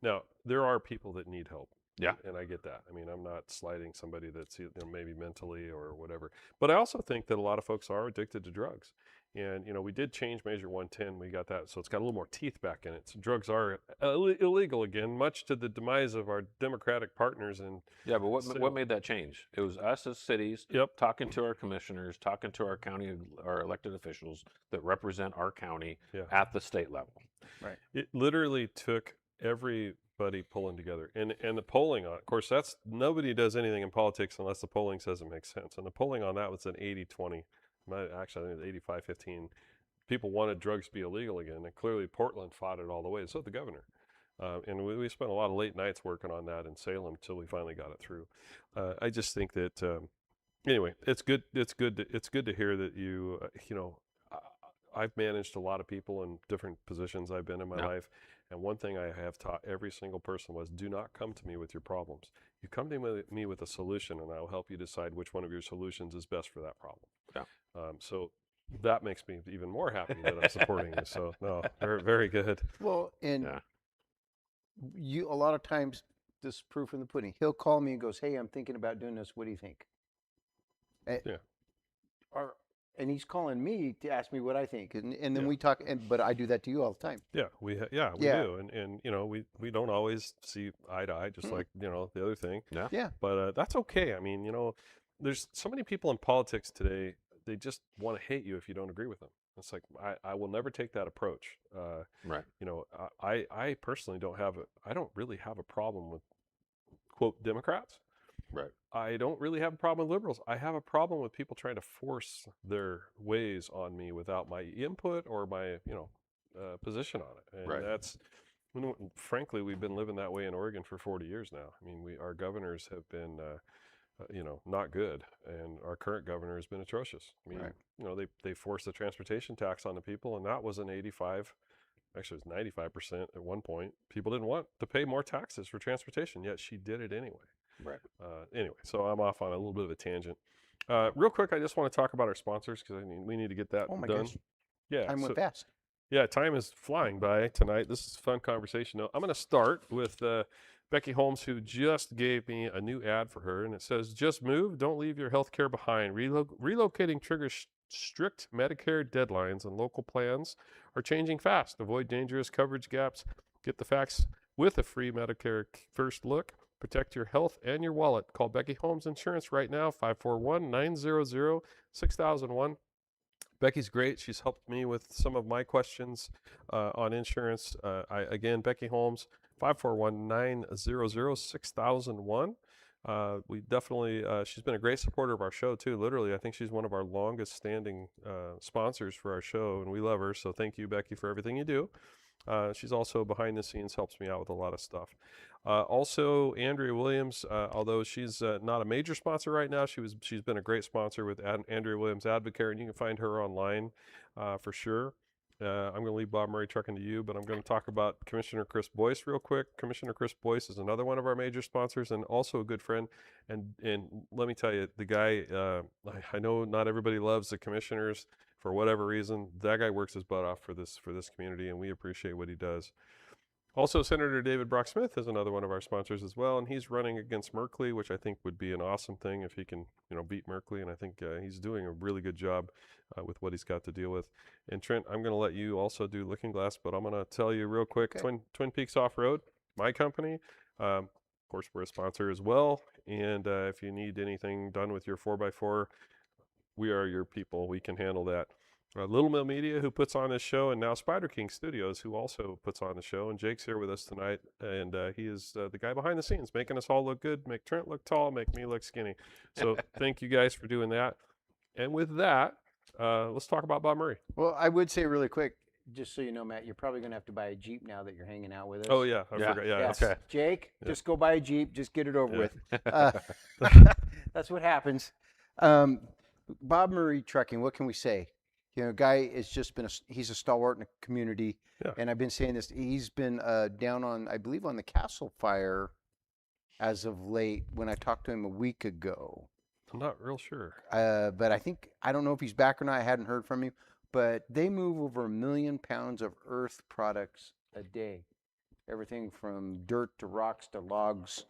Now there are people that need help. Yeah. And I get that. I mean, I'm not slighting somebody that's maybe mentally or whatever. But I also think that a lot of folks are addicted to drugs. And, we did change Measure 110. We got that. So it's got a little more teeth back in it. So drugs are illegal again, much to the demise of our Democratic partners. And Yeah, but what made that change? It was us as cities Yep. talking to our commissioners, talking to our county, our elected officials that represent our county Yeah. at the state level. Right. It literally took everybody pulling together, and the polling on, of course, that's nobody does anything in politics unless the polling says it makes sense. And the polling on that was an 80-20. Actually, I think it was 85-15. People wanted drugs to be illegal again, and clearly Portland fought it all the way. So did the governor. And we spent a lot of late nights working on that in Salem until we finally got it through. I just think that anyway, it's good. It's good to hear that I've managed a lot of people in different positions I've been in my Yeah. life. And one thing I have taught every single person was, do not come to me with your problems. You come to me with a solution, and I'll help you decide which one of your solutions is best for that problem. Yeah. So that makes me even more happy that I'm supporting you. So no, very, very good. Well, and Yeah. a lot of times, this is proof in the pudding. He'll call me and goes, "Hey, I'm thinking about doing this. What do you think?" Yeah. And he's calling me to ask me what I think, and then Yeah. we talk. But I do that to you all the time. Yeah, we do, and we don't always see eye to eye, just like the other thing. Yeah. Yeah. But that's okay. I mean, there's so many people in politics today. They just want to hate you if you don't agree with them. It's like I will never take that approach. Right. I personally I don't really have a problem with quote Democrats. Right. I don't really have a problem with liberals. I have a problem with people trying to force their ways on me without my input or my, position on it. And Right. that's, frankly, we've been living that way in Oregon for 40 years now. I mean, our governors have been, not good, and our current governor has been atrocious. I mean, Right. they forced the transportation tax on the people, and that was an 85. Actually, it was 95% at one point. People didn't want to pay more taxes for transportation, yet she did it anyway. Right. Anyway, so I'm off on a little bit of a tangent. Real quick, I just want to talk about our sponsors because we need to get that Oh my done. gosh. Yeah, Time went fast. yeah, time is flying by tonight. This is a fun conversation. Now, I'm going to start with Becky Holmes, who just gave me a new ad for her, and it says, "Just move, don't leave your health care behind. Relocating triggers strict Medicare deadlines, and local plans are changing fast. Avoid dangerous coverage gaps. Get the facts with a free Medicare first look. Protect your health and your wallet. Call Becky Holmes Insurance right now, 541-900-6001. Becky's great. She's helped me with some of my questions on insurance. Again, Becky Holmes, 541-900-6001. We definitely, she's been a great supporter of our show too. Literally, I think she's one of our longest standing sponsors for our show, and we love her. So thank you, Becky, for everything you do. She's also behind the scenes, helps me out with a lot of stuff. Also, Andrea Williams, although she's not a major sponsor right now, she's been a great sponsor with Andrea Williams Advocare, and you can find her online for sure. I'm going to leave Bob Murray Trucking to you, but I'm going to talk about Commissioner Chris Boyce real quick. Commissioner Chris Boyce is another one of our major sponsors and also a good friend. And let me tell you, the guy, I know not everybody loves the commissioners for whatever reason. That guy works his butt off for this community, and we appreciate what he does. Also, Senator David Brock Smith is another one of our sponsors as well, and he's running against Merkley, which I think would be an awesome thing if he can, beat Merkley. And I think he's doing a really good job with what he's got to deal with. And Trent, I'm going to let you also do Looking Glass, but I'm going to tell you real quick: Okay. Twin Peaks Off Road, my company. Of course, we're a sponsor as well. And if you need anything done with your 4x4, we are your people. We can handle that. Little Mill Media, who puts on this show, and now Spider King Studios, who also puts on the show. And Jake's here with us tonight, and he is the guy behind the scenes, making us all look good, make Trent look tall, make me look skinny. So thank you guys for doing that. And with that, let's talk about Bob Murray. Well, I would say really quick, just so you know, Matt, you're probably going to have to buy a Jeep now that you're hanging out with us. Oh, yeah, I Yeah. forgot. Yeah, Yes. that's- Jake, just go buy a Jeep. Just get it over Yeah. with. That's what happens. Bob Murray Trucking, what can we say? Guy has just been he's a stalwart in the community. Yeah. And I've been saying this. He's been down on, I believe, on the Counsil fire as of late when I talked to him a week ago. I'm not real sure. But I don't know if he's back or not. I hadn't heard him. But they move over 1 million pounds of earth products a day. Everything from dirt to rocks to logs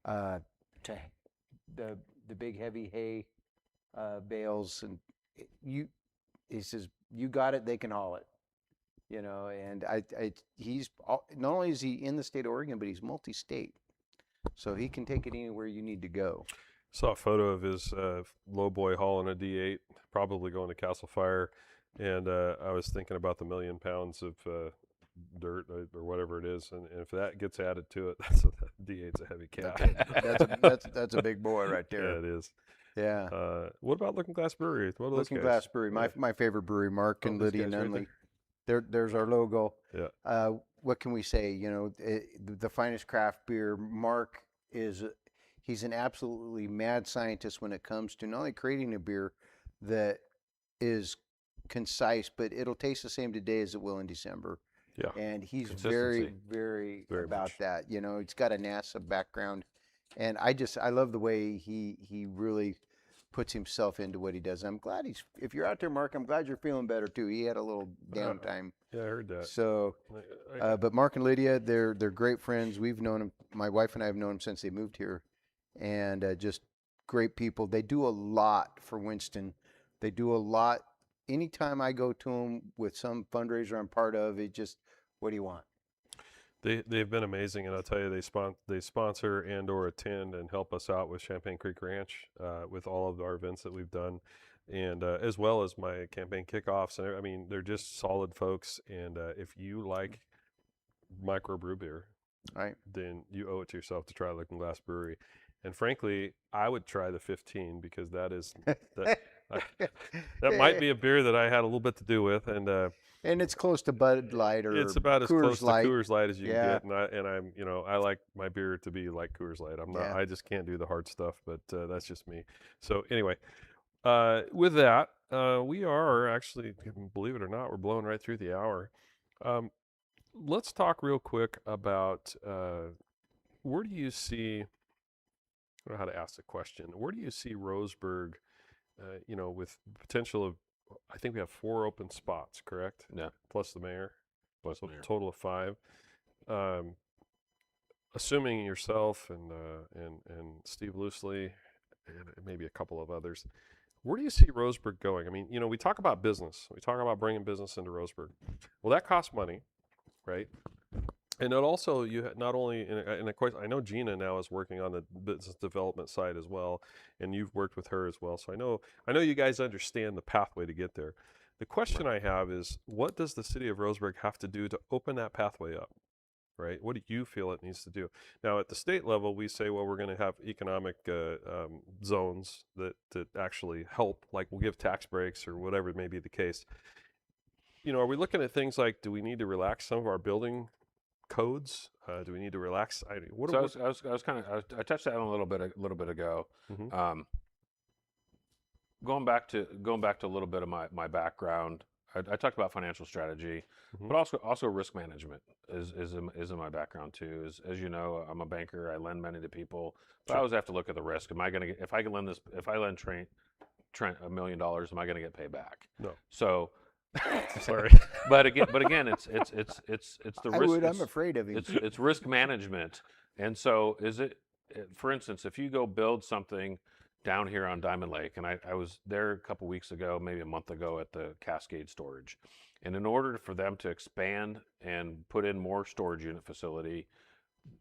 to the big heavy hay bales. And he says, you got it, they can haul it. And he's not only is he in the state of Oregon, but he's multi-state. So he can take it anywhere you need to go. Saw a photo of his low boy hauling a D8, probably going to Castle Fire, and I was thinking about the 1 million pounds of dirt or whatever it is, and if that gets added to it, D8's a heavy cat. That's a big boy right there. Yeah, it is. Yeah. What about Looking Glass Brewery? What are those Looking guys? Glass Brewery, my favorite brewery, Mark and these Lydia guys right Nunley. There's our logo. Yeah. What can we say? The finest craft beer. Mark he's an absolutely mad scientist when it comes to not only creating a beer that is concise, but it'll taste the same today as it will in December. Yeah. And he's very, Very about much. that. He's got a NASA background, and I love the way he really puts himself into what he does. I'm glad if you're out there, Mark, I'm glad you're feeling better too. He had a little downtime. Yeah, I heard that. So, but Mark and Lydia, they're great friends. We've known them. My wife and I have known them since they moved here, and just great people. They do a lot for Winston. They do a lot. Anytime I go to them with some fundraiser I'm part of, it just, what do you want? They've been amazing, and I'll tell you, they sponsor and or attend and help us out with Champagne Creek Ranch with all of our events that we've done, and as well as my campaign kickoffs. And I mean, they're just solid folks. And if you like microbrew beer, Right. then you owe it to yourself to try Looking Glass Brewery. And frankly, I would try the 15 because that might be a beer that I had a little bit to do with, and it's close to Bud Light or it's about as close to Coors Light as you Yeah. can get. And I'm I like my beer to be like Coors Light. I'm not. Yeah. I just can't do the hard stuff, but that's just me. So anyway, with that, we are actually, believe it or not, we're blowing right through the hour. Let's talk real quick about where do you see. I don't know how to ask the question. Where do you see Roseburg, with potential of, I think we have 4 open spots, correct? Yeah. Plus the mayor. Plus So mayor. total of 5. Assuming yourself and Steve Loosely and maybe a couple of others, where do you see Roseburg going? I mean, we talk about business. We talk about bringing business into Roseburg. Well, that costs money, right? And it also, not only, and of course, I know Gina now is working on the business development side as well, and you've worked with her as well. So I know you guys understand the pathway to get there. The question I have is, what does the city of Roseburg have to do to open that pathway up, right? What do you feel it needs to do? Now, at the state level, we say, well, we're going to have economic zones that actually help, like we'll give tax breaks or whatever may be the case. Are we looking at things like, do we need to relax some of our building codes? Do we need to relax? What? So I touched that on a little bit ago. Mhm. Going back to a little bit of my background, I talked about financial strategy, Mhm. but also risk management is in my background too. As you know, I'm a banker. I lend money to people, but I Sure. always have to look at the risk. Am I going to get if I can lend this if I lend Trent $1 million, am I going to get paid back? No. So, Sorry. but again, it's the I risk. would. I'm afraid of him. It's risk management, and so for instance, if you go build something down here on Diamond Lake, and I was there a couple weeks ago, maybe a month ago, at the Cascade Storage, and in order for them to expand and put in more storage unit facility,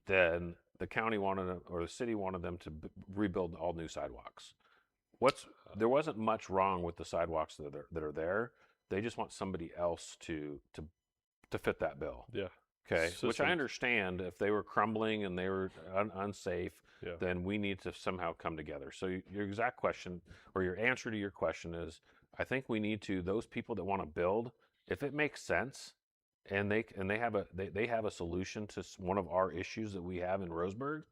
then the county or the city wanted them to rebuild all new sidewalks. There wasn't much wrong with the sidewalks that are there. They just want somebody else to fit that bill. Yeah. Okay, which I Systems. understand. If they were crumbling and they were unsafe, Yeah. then we need to somehow come together. So your exact question, or your answer to your question, is I think we need to, those people that want to build, if it makes sense, and they have a solution to one of our issues that we have in Roseburg,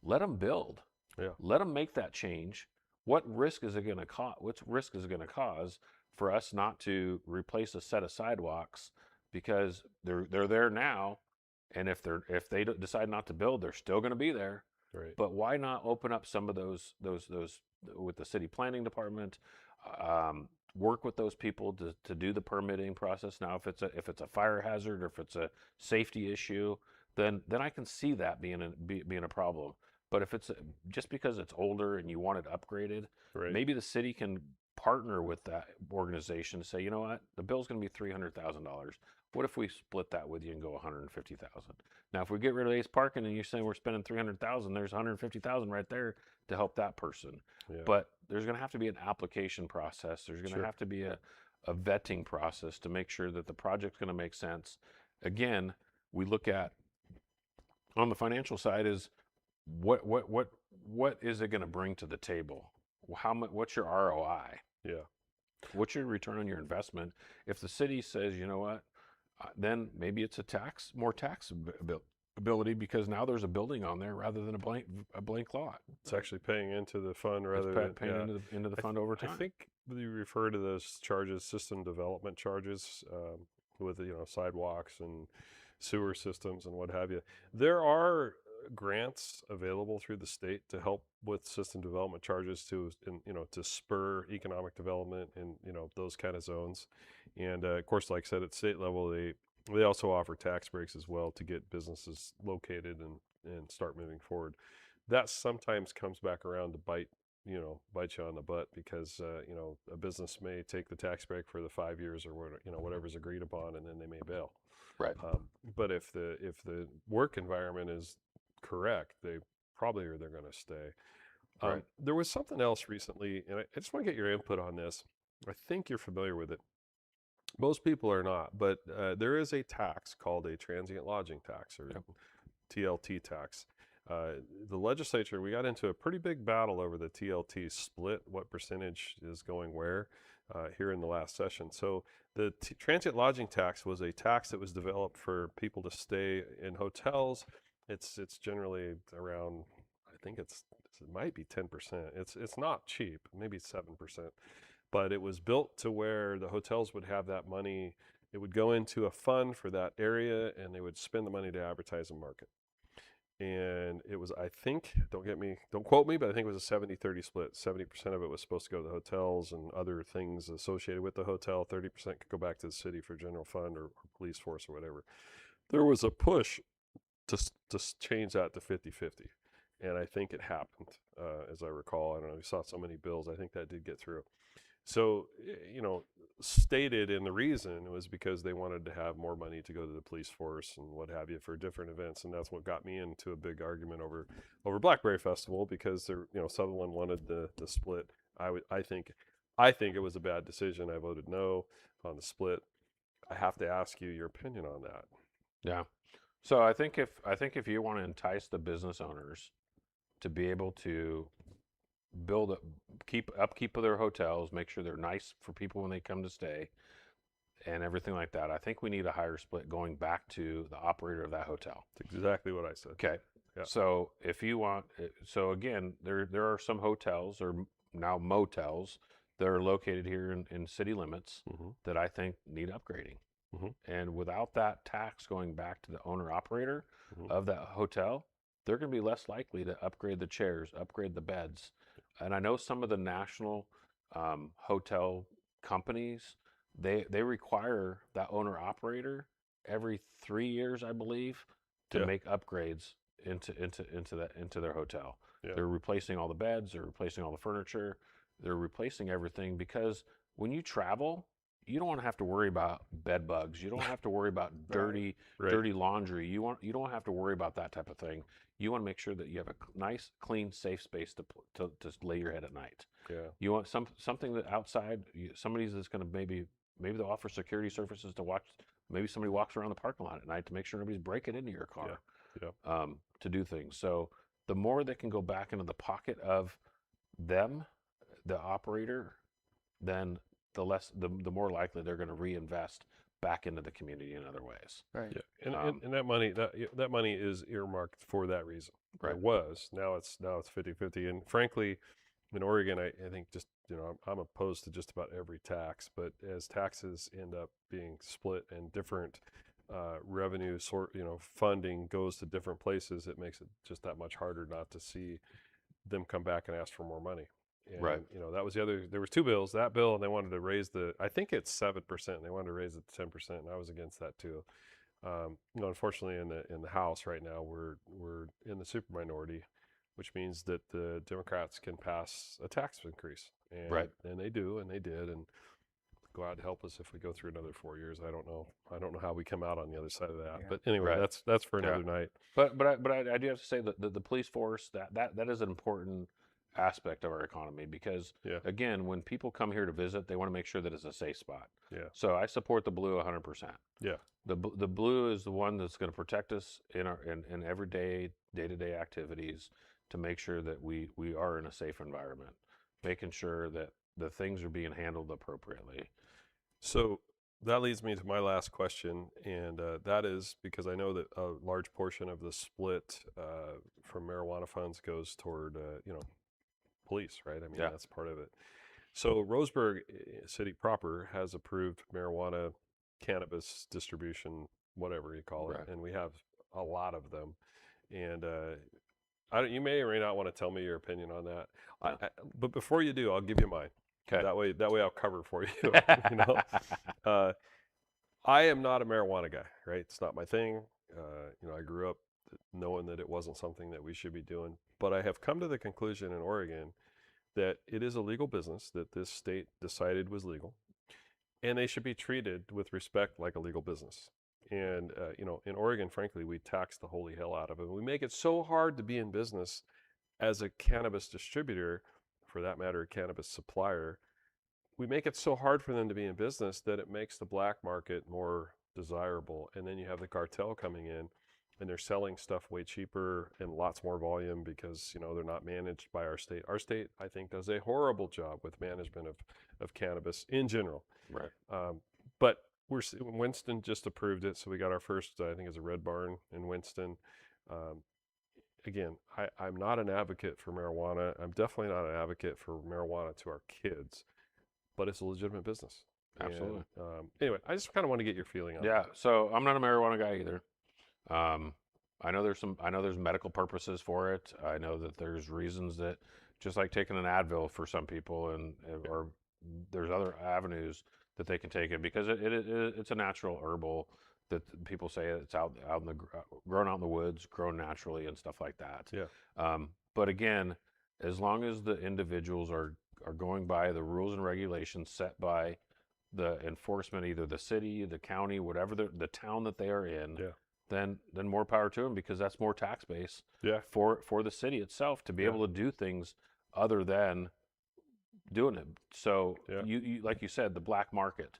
let them build. Yeah. Let them make that change. What risk is it going to cause? What risk is it going to cause for us not to replace a set of sidewalks because they're there now, and if they decide not to build, they're still going to be there. Right. But why not open up some of those with the city planning department? Work with those people to do the permitting process. Now, if it's a fire hazard or if it's a safety issue, then I can see that being a problem. But if it's just because it's older and you want it upgraded, Right. maybe the city can partner with that organization to say, you know what, the bill's going to be $300,000. What if we split that with you and go 150,000? Now, if we get rid of Ace Parking and you're saying we're spending 300,000, there's 150,000 right there to help that person. Yeah. But there's going to have to be an application process. There's going to Sure. have to be a vetting process to make sure that the project's going to make sense. Again, we look at on the financial side is what is it going to bring to the table? What's your ROI? Yeah. What's your return on your investment? If the city says, you know what, then maybe it's more tax ability because now there's a building on there rather than a blank lot. It's actually paying into the fund rather It's than paying yeah. into the fund over time. I think you refer to those charges, system development charges, with sidewalks and sewer systems and what have you. There are grants available through the state to help with system development charges to spur economic development in those kind of zones. And of course, like I said, at state level, they also offer tax breaks as well to get businesses located and start moving forward. That sometimes comes back around to bite you on the butt because a business may take the tax break for the 5 years or whatever's agreed upon, and then they may bail. Right. But if the work environment is correct, they're going to stay. Right. There was something else recently, and I just want to get your input on this. I think you're familiar with it. Most people are not, but there is a tax called a transient lodging tax, or TLT tax. The legislature, we got into a pretty big battle over the TLT split, what percentage is going where, here in the last session. So the transient lodging tax was a tax that was developed for people to stay in hotels. It's generally around, I think it might be 10%. It's not cheap, maybe 7%, but it was built to where the hotels would have that money. It would go into a fund for that area, and they would spend the money to advertise and market. And it was, I think, don't quote me, but I think it was a 70-30 split. 70% of it was supposed to go to the hotels and other things associated with the hotel. 30% could go back to the city for general fund or police force or whatever. There was a push to change that to 50-50. And I think it happened, as I recall. I don't know, we saw so many bills. I think that did get through. So, stated in the reason was because they wanted to have more money to go to the police force and what have you for different events. And that's what got me into a big argument over Blackberry Festival, because Sutherland wanted the split. I think it was a bad decision. I voted no on the split. I have to ask you your opinion on that. Yeah. So I think if you want to entice the business owners to be able to upkeep of their hotels, make sure they're nice for people when they come to stay, and everything like that, I think we need a higher split going back to the operator of that hotel. That's exactly what I said. Okay. Yeah. So if you want, so again, there are some hotels or now motels that are located here in city limits Mm-hmm. that I think need upgrading. Mhm. And without that tax going back to the owner operator Mhm. of that hotel, they're going to be less likely to upgrade the chairs, upgrade the beds. And I know some of the national hotel companies, they require that owner operator every 3 years, I believe, to Yeah. make upgrades into their hotel. Yeah. They're replacing all the beds, they're replacing all the furniture, they're replacing everything because when you travel, you don't want to have to worry about bed bugs. You don't have to worry about dirty Right. dirty laundry. You don't have to worry about that type of thing. You want to make sure that you have a nice, clean, safe space to lay your head at night. Yeah. You want something that outside somebody's that's going to maybe they'll offer security services to watch. Maybe somebody walks around the parking lot at night to make sure nobody's breaking into your car. Yeah. To do things. So the more that can go back into the pocket of them, the operator, then the more likely they're going to reinvest back into the community in other ways. Right. Yeah. And that money is earmarked for that reason. Right. It was. Now it's 50-50. And frankly, in Oregon, I think just I'm opposed to just about every tax, but as taxes end up being split and different revenue funding goes to different places, it makes it just that much harder not to see them come back and ask for more money. And, Right. that was the other. There was two bills. That bill, and they wanted to raise I think it's 7%. They wanted to raise it to 10%, and I was against that too. Unfortunately, in the House right now, we're in the super minority, which means that the Democrats can pass a tax increase, and Right. and they do, and they did, and God help us if we go through another 4 years. I don't know how we come out on the other side of that. Yeah. But anyway, Right. that's for another night. But I do have to say that the police force that is an important aspect of our economy because Yeah. again, when people come here to visit, they want to make sure that it's a safe spot. Yeah. So I support the blue 100%. Yeah. The blue is the one that's going to protect us in everyday day-to-day activities to make sure that we are in a safe environment, making sure that the things are being handled appropriately. So that leads me to my last question, and that is because I know that a large portion of the split from marijuana funds goes toward police, right? I mean, Yeah. that's part of it. So Roseburg city proper has approved marijuana, cannabis distribution, whatever you call it, Right. and we have a lot of them. And you may or may not want to tell me your opinion on that. Yeah. But before you do, I'll give you mine. Okay. That way I'll cover for you. You know, I am not a marijuana guy, right? It's not my thing. I grew up knowing that it wasn't something that we should be doing. But I have come to the conclusion in Oregon that it is a legal business that this state decided was legal, and they should be treated with respect like a legal business. And in Oregon, frankly, we tax the holy hell out of it. We make it so hard to be in business as a cannabis distributor, for that matter, a cannabis supplier. We make it so hard for them to be in business that it makes the black market more desirable. And then you have the cartel coming in, and they're selling stuff way cheaper and lots more volume because they're not managed by our state. Our state, I think, does a horrible job with management of cannabis in general. Right. But Winston just approved it, so we got our first, I think it's a Red Barn in Winston. Again, I'm not an advocate for marijuana. I'm definitely not an advocate for marijuana to our kids, but it's a legitimate business. Absolutely. And, anyway, I just kind of want to get your feeling on it. Yeah. So I'm not a marijuana guy either. I know there's medical purposes for it. I know that there's reasons that just like taking an Advil for some people or there's other avenues that they can take it because it's a natural herbal that people say it's grown out in the woods, grown naturally and stuff like that. Yeah. But again, as long as the individuals are going by the rules and regulations set by the enforcement, either the city, the county, whatever the town that they are in, Yeah. then more power to them because that's more tax base Yeah. for the city itself to be Yeah. able to do things other than doing it. So Yeah. you like you said, the black market.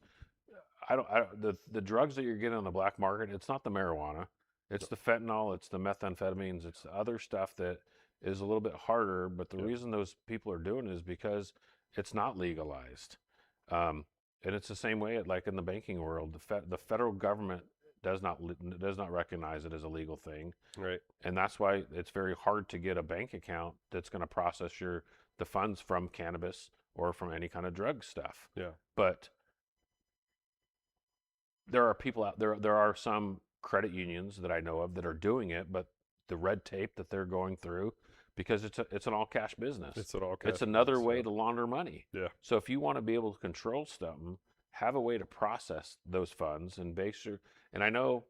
The drugs that you're getting on the black market, it's not the marijuana, it's the fentanyl, it's the methamphetamines, it's the other stuff that is a little bit harder. But the Yeah. reason those people are doing it is because it's not legalized. and it's the same way like in the banking world. The federal government does not recognize it as a legal thing, Right. and that's why it's very hard to get a bank account that's going to process the funds from cannabis or from any kind of drug stuff. Yeah. But there are people out there. There are some credit unions that I know of that are doing it, but the red tape that they're going through, because it's an all cash business. It's an all cash. It's another business, way yeah. to launder money. Yeah. So if you want to be able to control something, have a way to process those funds and base your. And I know,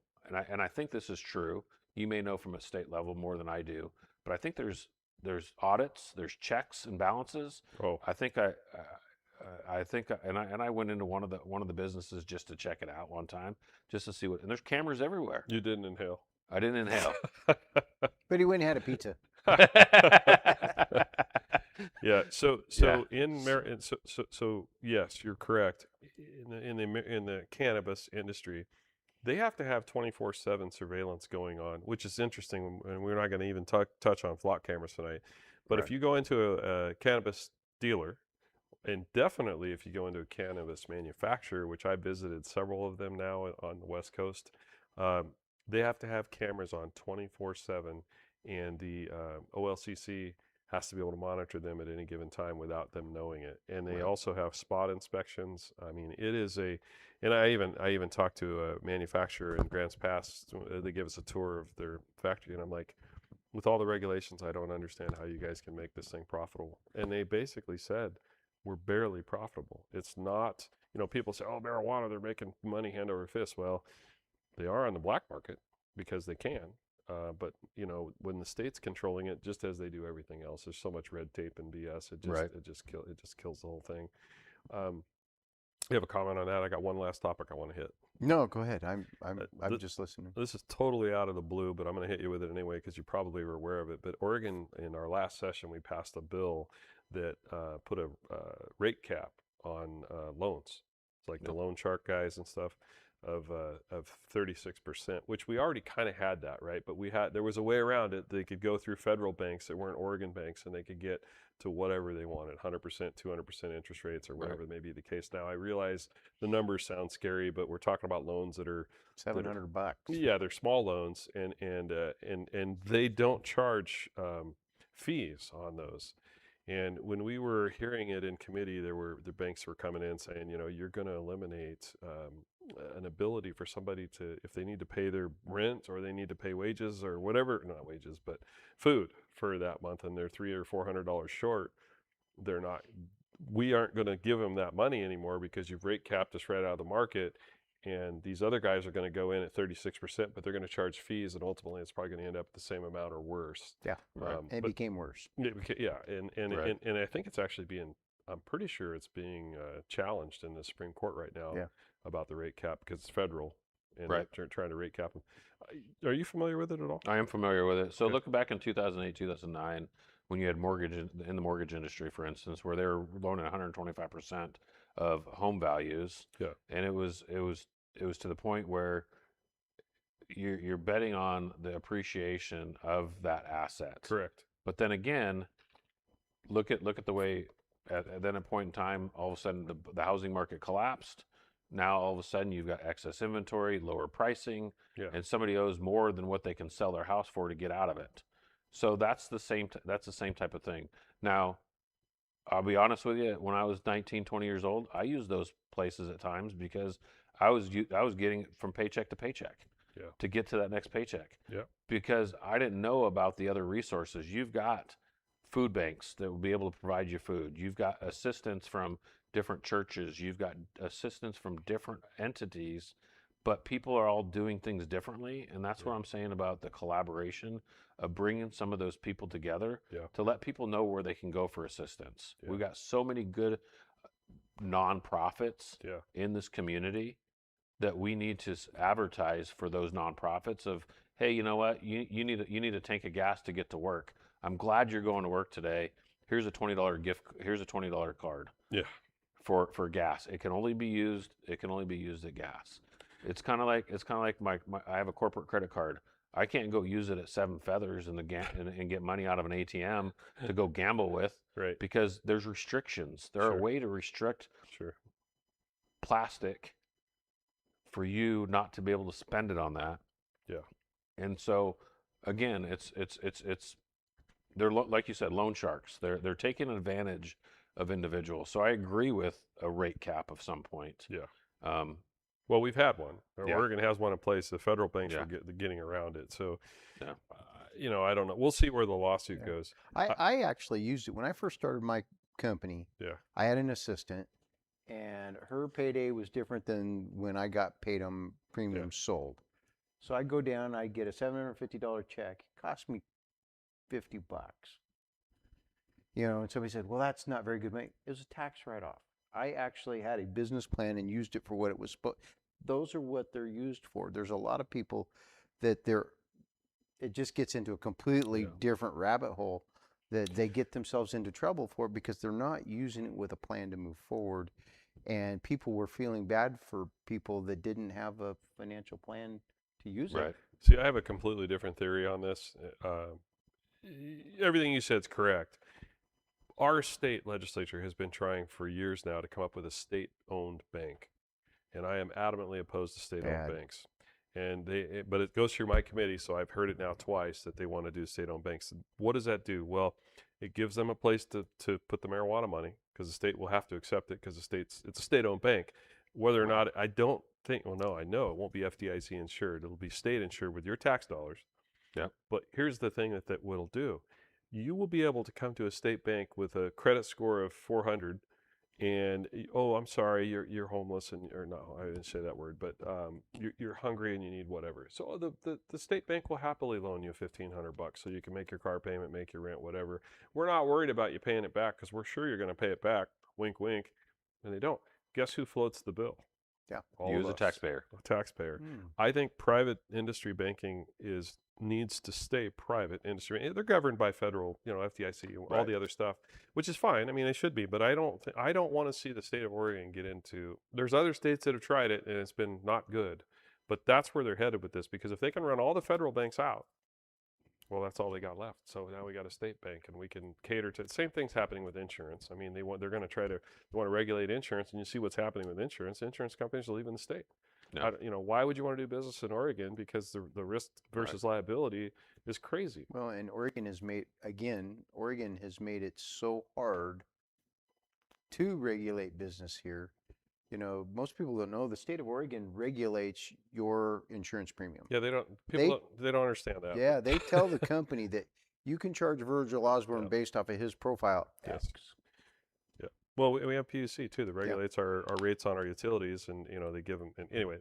and I think this is true. You may know from a state level more than I do, but I think there's audits, there's checks and balances. Oh, I think I went into one of the businesses just to check it out one time, just to see what. And there's cameras everywhere. you didn't inhale. I didn't inhale. But he went and had a pizza. Yeah. So Yeah. so yes, you're correct. In the cannabis industry, they have to have 24/7 surveillance going on, which is interesting. And we're not going to even touch on flock cameras tonight. But if Right. you go into a cannabis dealer, and definitely if you go into a cannabis manufacturer, which I visited several of them now on the West Coast, they have to have cameras on 24/7, and the OLCC has to be able to monitor them at any given time without them knowing it. And they Right. also have spot inspections. I mean, it is and I even talked to a manufacturer in Grants Pass. They give us a tour of their factory, and I'm like, with all the regulations, I don't understand how you guys can make this thing profitable. And they basically said, we're barely profitable. It's not, people say, oh, marijuana, they're making money hand over fist. Well, they are on the black market because they can. But when the state's controlling it, just as they do everything else, there's so much red tape and BS. Right. It just kills the whole thing. You have a comment on that? I got one last topic I want to hit. No, go ahead. I'm th- just listening. This is totally out of the blue, but I'm going to hit you with it anyway because you probably were aware of it. But Oregon, in our last session, we passed a bill that put a rate cap on loans. It's like the loan shark guys and stuff of 36%, which we already kind of had that, right? But there was a way around it. They could go through federal banks that weren't Oregon banks, and they could get to whatever they wanted, 100%, 200% interest rates, or whatever may be the case. Now, I realize the numbers sound scary, but we're talking about loans that are $700. yeah, they're small loans, and they don't charge fees on those. And when we were hearing it in committee, the banks were coming in saying, you're going to eliminate an ability for somebody to, if they need to pay their rent or they need to pay wages or whatever, not wages, but food for that month, and they're $300 or $400 short, we aren't going to give them that money anymore because you've rate capped us right out of the market. And these other guys are going to go in at 36%, but they're going to charge fees, and ultimately it's probably going to end up the same amount or worse. Yeah, Right. It became worse. Yeah, and Right. and I think it's actually I'm pretty sure it's being challenged in the Supreme Court right now about the rate cap because it's federal, and Right. they're trying to rate cap them. Are you familiar with it at all? I am familiar with it. So Okay. look back in 2008, 2009, when you had mortgage in the mortgage industry, for instance, where they were loaning 125% of home values. Yeah. And it was to the point where you're betting on the appreciation of that asset. Correct. But then again, look at the way at then a point in time, all of a sudden the housing market collapsed. Now all of a sudden you've got excess inventory, lower pricing, Yeah. and somebody owes more than what they can sell their house for to get out of it. So that's the same type of thing. Now, I'll be honest with you, when I was 19, 20 years old, I used those places at times because I was getting from paycheck to paycheck to get to that next paycheck. Yeah. Because I didn't know about the other resources. You've got food banks that will be able to provide you food. You've got assistance from different churches. You've got assistance from different entities, but people are all doing things differently. And that's what I'm saying about the collaboration of bringing some of those people together to let people know where they can go for assistance. We've got so many good nonprofits in this community that we need to advertise for those nonprofits of, hey, you know what, you need a tank of gas to get to work. I'm glad you're going to work today. Here's a $20 gift. Here's a $20 card. Yeah. For gas. It can only be used at gas. It's kind of like my I have a corporate credit card. I can't go use it at Seven Feathers and get money out of an ATM to go gamble with, Right. because there's restrictions. There are a way to restrict plastic for you not to be able to spend it on that. Yeah. And so, again, it's they're like you said, loan sharks. They're taking advantage of individuals. So I agree with a rate cap of some point. Yeah. Um, Well, we've had one. Yeah. Oregon has one in place. The federal banks Yeah. are getting around it. So, Yeah. I don't know. We'll see where the lawsuit Yeah. goes. I actually used it when I first started my company. Yeah. I had an assistant, and her payday was different than when I got paid on premiums sold. So I go down, I get a $750 check. It cost me $50. And somebody said, "Well, that's not very good money." It was a tax write-off. I actually had a business plan and used it for what it was supposed. Those are what they're used for. There's a lot of people that it just gets into a completely different rabbit hole that they get themselves into trouble for because they're not using it with a plan to move forward. And people were feeling bad for people that didn't have a financial plan to use right. it. See, I have a completely different theory on this. Everything you said is correct. Our state legislature has been trying for years now to come up with a state-owned bank, and I am adamantly opposed to state-owned Bad. banks. And but it goes through my committee, so I've heard it now twice that they want to do state-owned banks. What does that do? Well, it gives them a place to put the marijuana money because the state will have to accept it because it's a state-owned bank. Whether or not, I don't think. Well, no, I know it won't be FDIC insured. It'll be state insured with your tax dollars. Yep. But here's the thing that will do. You will be able to come to a state bank with a credit score of 400 and, oh, I'm sorry, you're homeless or no, I didn't say that word, but you're hungry and you need whatever. So the state bank will happily loan you $1,500 so you can make your car payment, make your rent, whatever. We're not worried about you paying it back because we're sure you're going to pay it back. Wink, wink. And they don't. Guess who floats the bill? Yeah. All You of as a us. taxpayer. A taxpayer. Mm. I think private industry banking needs to stay private industry. They're governed by federal, FDIC, all Right. the other stuff, which is fine. I mean, they should be, but I don't want to see the state of Oregon get into. There's other states that have tried it and it's been not good, but that's where they're headed with this because if they can run all the federal banks out, well, that's all they got left. So now we got a state bank, and we can cater to. Same thing's happening with insurance. I mean, they're going to they want to regulate insurance, and you see what's happening with insurance. Insurance companies are leaving the state. Yeah. Why would you want to do business in Oregon? Because the risk versus liability is crazy. Well, and Oregon has made it so hard to regulate business here. Most people don't know the state of Oregon regulates your insurance premium. Yeah, they don't understand that. Yeah, they tell the company that you can charge Virgil Osborne Yeah. based off of his profile Yes. X. Yeah. Well, we have PUC too that regulates our rates on our utilities, and they give them. And anyway,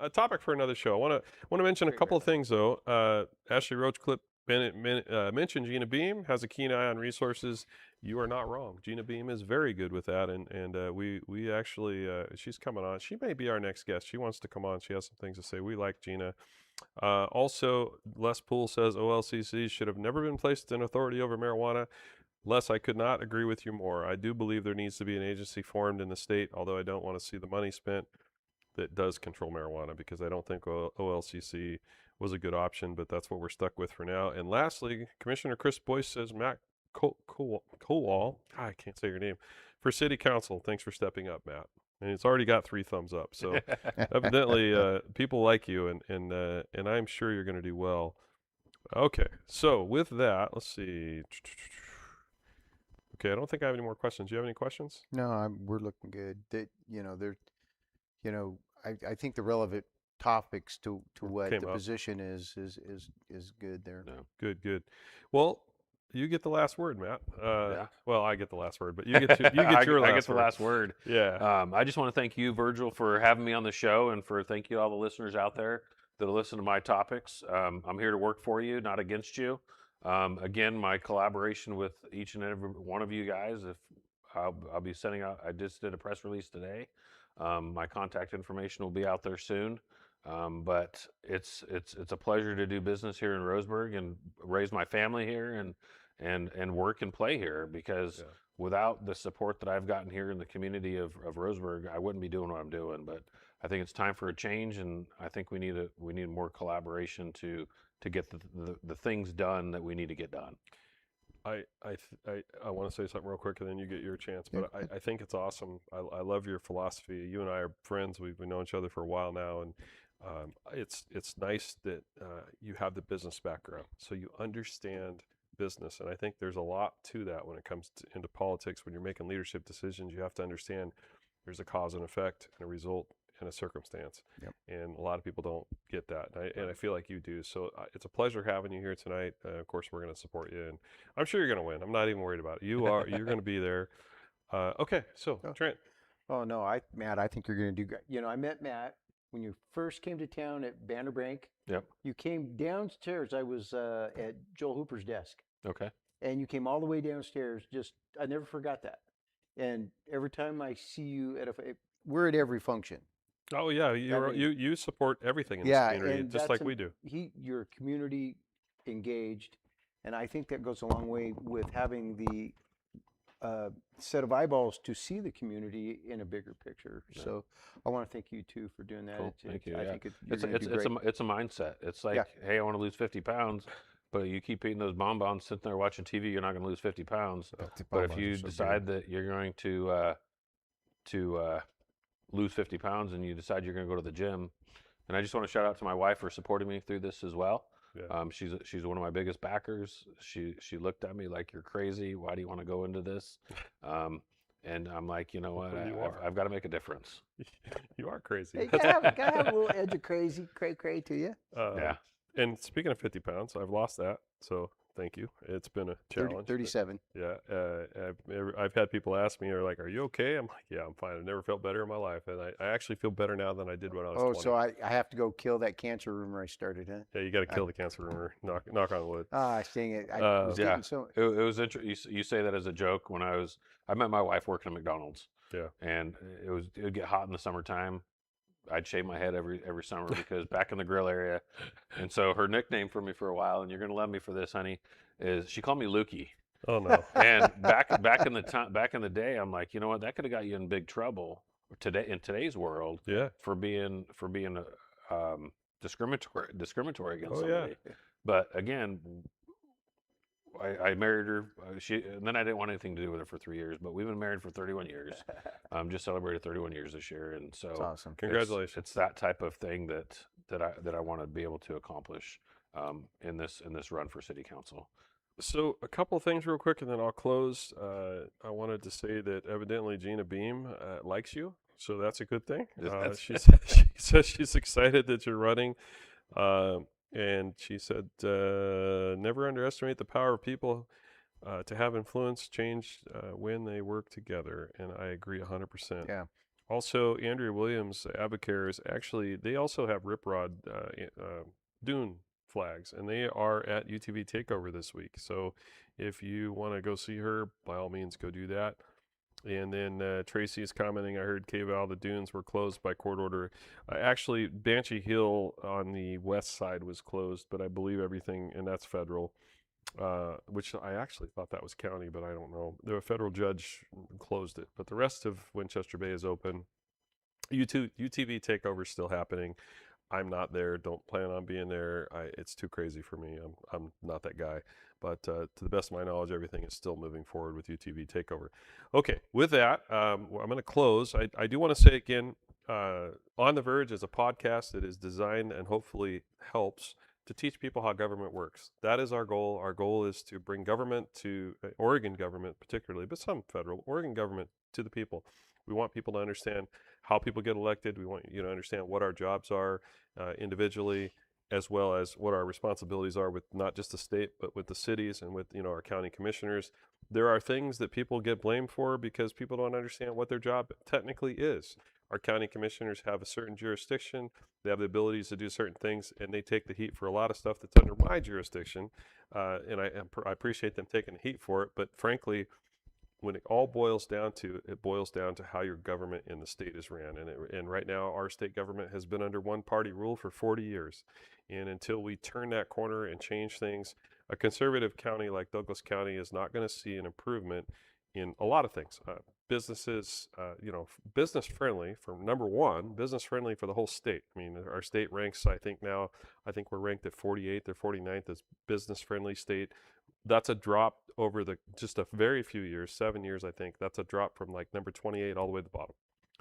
a topic for another show. I want to mention a couple of things though. Ashley Roachcliffe mentioned Gina Beam has a keen eye on resources. You are not wrong. Gina Beam is very good with that, and we actually she's coming on. She may be our next guest. She wants to come on. She has some things to say. We like Gina. Also, Les Poole says OLCC should have never been placed in authority over marijuana. Les, I could not agree with you more. I do believe there needs to be an agency formed in the state, although I don't want to see the money spent that does control marijuana because I don't think OLCC was a good option, but that's what we're stuck with for now. And lastly, Commissioner Chris Boyce says Matt Kowal, I can't say your name, for City Council. Thanks for stepping up, Matt. And it's already got 3 thumbs up. So evidently people like you, and I'm sure you're going to do well. Okay, so with that, let's see. Okay, I don't think I have any more questions. Do you have any questions? No, we're looking good. I think the relevant topics to what Came the up. position is good there. No. Good. Well, you get the last word, Matt. Yeah. Well, I get the last word, but you get your I last get the word. last word. Yeah. I just want to thank you, Virgil, for having me on the show, and thank you to all the listeners out there that listen to my topics. I'm here to work for you, not against you. Again, my collaboration with each and every one of you guys. If I'll be sending out, I just did a press release today. My contact information will be out there soon. But it's a pleasure to do business here in Roseburg and raise my family here and work and play here because without the support that I've gotten here in the community of Roseburg, I wouldn't be doing what I'm doing. But I think it's time for a change, and I think we need more collaboration to get the things done that we need to get done. I want to say something real quick and then you get your chance, Yeah, but I think it's awesome. I love your philosophy. You and I are friends. We've known each other for a while now, and it's nice that you have the business background, so you understand business. And I think there's a lot to that when it comes into politics. When you're making leadership decisions, you have to understand there's a cause and effect and a result and a circumstance. Yep. And a lot of people don't get that. And I feel like you do. So it's a pleasure having you here tonight. Of course, we're going to support you. And I'm sure you're going to win. I'm not even worried about it. You're going to be there. Okay. So, Oh. Trent. Oh no, Matt, I think you're going to do great. You know, I met Matt when you first came to town at Bannerbank. Yep. You came downstairs. I was at Joel Hooper's desk, Okay. and you came all the way downstairs. Just, I never forgot that. And every time I see you we're at every function. Oh, yeah. means- You support everything in Yeah, this community, and just that's like we do. You're community engaged, and I think that goes a long way with having the set of eyeballs to see the community in a bigger picture. Yeah. So I want to thank you too for doing that. Cool. Thank you. I Yeah. think you're It's gonna it's do it's great. a it's a mindset. It's like, Yeah. hey, I want to lose 50 pounds, but you keep eating those bonbons, sitting there watching TV, you're not going to lose 50 pounds. But if you decide that you're going to lose 50 pounds and you decide you're going to go to the gym, and I just want to shout out to my wife for supporting me through this as well. Yeah. She's one of my biggest backers. She looked at me like, you're crazy. Why do you want to go into this? And I'm like, you know what? I've got to make a difference. You are crazy. Hey, gotta have a little edge of cray to you. Yeah. And speaking of 50 pounds, I've lost that. So thank you. It's been a challenge. but 37. Yeah. I've had people ask me, are you okay? I'm like, yeah, I'm fine. I've never felt better in my life. And I actually feel better now than I did when I was 20. So I have to go kill that cancer rumor I started, huh? Yeah, you got to kill the cancer rumor. Knock on wood. Ah, dang it. I was Yeah. getting so. It was interesting. You say that as a joke. I met my wife working at McDonald's. Yeah. And it would get hot in the summertime. I'd shave my head every summer because back in the grill area. And so her nickname for me for a while, and you're gonna love me for this, honey, is she called me Lukey. Oh no. And back in the day, I'm like, you know what, that could have got you in big trouble in today's world. Yeah. For being discriminatory against Oh, yeah. somebody. But again, I married her. And then I didn't want anything to do with her for 3 years. But we've been married for 31 years. Just celebrated 31 years this year, and so That's awesome. Congratulations. It's that type of thing that I want to be able to accomplish in this run for city council. So a couple of things real quick, and then I'll close. I wanted to say that evidently Gina Beam likes you, so that's a good thing. She says she's excited that you're running, and she said never underestimate the power of people to have influence, change when they work together, and I agree 100%. Yeah. Also, Andrea Williams, Abacares, actually, they also have Rip Rod Dune flags, and they are at UTV Takeover this week. So if you want to go see her, by all means, go do that. And then Tracy is commenting, I heard Kowal, the dunes were closed by court order. Actually, Banshee Hill on the west side was closed, but I believe everything, and that's federal, which I actually thought that was county, but I don't know. The federal judge closed it, but the rest of Winchester Bay is open. UTV Takeover is still happening. I'm not there. Don't plan on being there. It's too crazy for me. I'm not that guy. But to the best of my knowledge, everything is still moving forward with UTV Takeover. Okay, with that, I'm going to close. I do want to say again, On the Verge is a podcast that is designed and hopefully helps to teach people how government works. That is our goal. Our goal is to bring government to Oregon government particularly, but some federal, Oregon government to the people. We want people to understand how people get elected. We want you to understand what our jobs are individually, as well as what our responsibilities are with not just the state, but with the cities and with our county commissioners. There are things that people get blamed for because people don't understand what their job technically is. Our county commissioners have a certain jurisdiction. They have the abilities to do certain things, and they take the heat for a lot of stuff that's under my jurisdiction. And I appreciate them taking the heat for it. But frankly, when it all boils down to, it boils down to how your government in the state is ran. And right now, our state government has been under one-party rule for 40 years. And until we turn that corner and change things, a conservative county like Douglas County is not going to see an improvement in a lot of things. Businesses, business friendly for number one, business friendly for the whole state. I mean, our state ranks, I think we're ranked at 48th or 49th as business friendly state. That's a drop over just a very few years, 7 years, I think. That's a drop from like number 28 all the way to the bottom.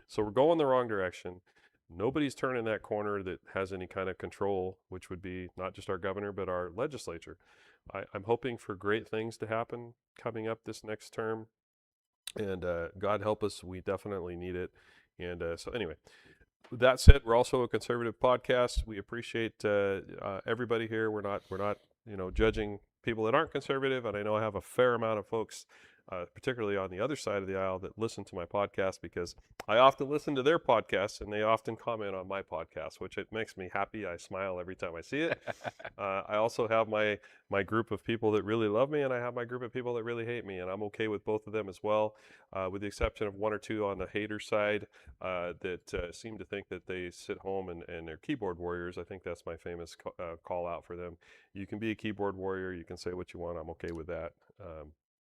So we're going the wrong direction. Nobody's turning that corner that has any kind of control, which would be not just our governor, but our legislature. I'm hoping for great things to happen coming up this next term. And God help us, we definitely need it. And so, anyway, with that said, we're also a conservative podcast. We appreciate everybody here. We're not judging people that aren't conservative, and I know I have a fair amount of folks, particularly on the other side of the aisle, that listen to my podcast, because I often listen to their podcasts and they often comment on my podcast, which it makes me happy. I smile every time I see it. I also have my group of people that really love me, and I have my group of people that really hate me, and I'm okay with both of them as well, with the exception of one or two on the hater side that seem to think that they sit home and they're keyboard warriors. I think that's my famous call out for them. You can be a keyboard warrior. You can say what you want. I'm okay with that.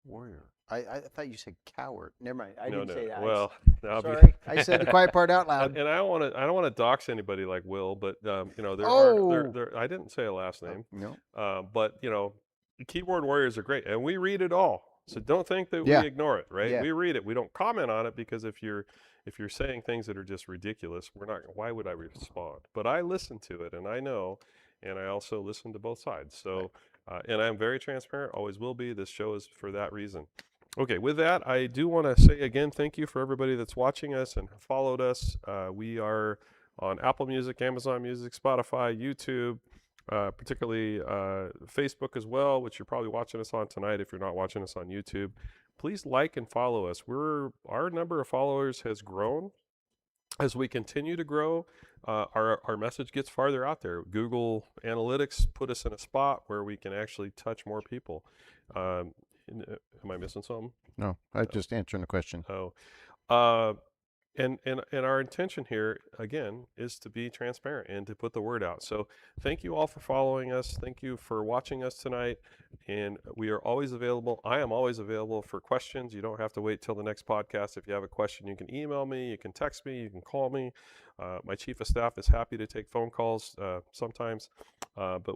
Warrior. I thought you said coward. Never mind. I no, didn't say that. Well, I'll be- Sorry, I said the quiet part out loud. and I don't want to dox anybody like Will, but Oh! I didn't say a last name. No. But keyboard warriors are great, and we read it all. So don't think that Yeah. we ignore it, right? Yeah. We read it. We don't comment on it, because if you're saying things that are just ridiculous, why would I respond? But I listen to it, and I know, and I also listen to both sides. So, and I'm very transparent, always will be. This show is for that reason. Okay, with that, I do want to say again, thank you for everybody that's watching us and followed us. We are on Apple Music, Amazon Music, Spotify, YouTube, particularly Facebook as well, which you're probably watching us on tonight if you're not watching us on YouTube. Please like and follow us. Our number of followers has grown. As we continue to grow, our message gets farther out there. Google Analytics put us in a spot where we can actually touch more people. Am I missing something? No, I was just answering the question. Oh, and our intention here again is to be transparent and to put the word out. So thank you all for following us. Thank you for watching us tonight. And we are always available. I am always available for questions. You don't have to wait till the next podcast. If you have a question, you can email me, you can text me, you can call me. My chief of staff is happy to take phone calls sometimes, but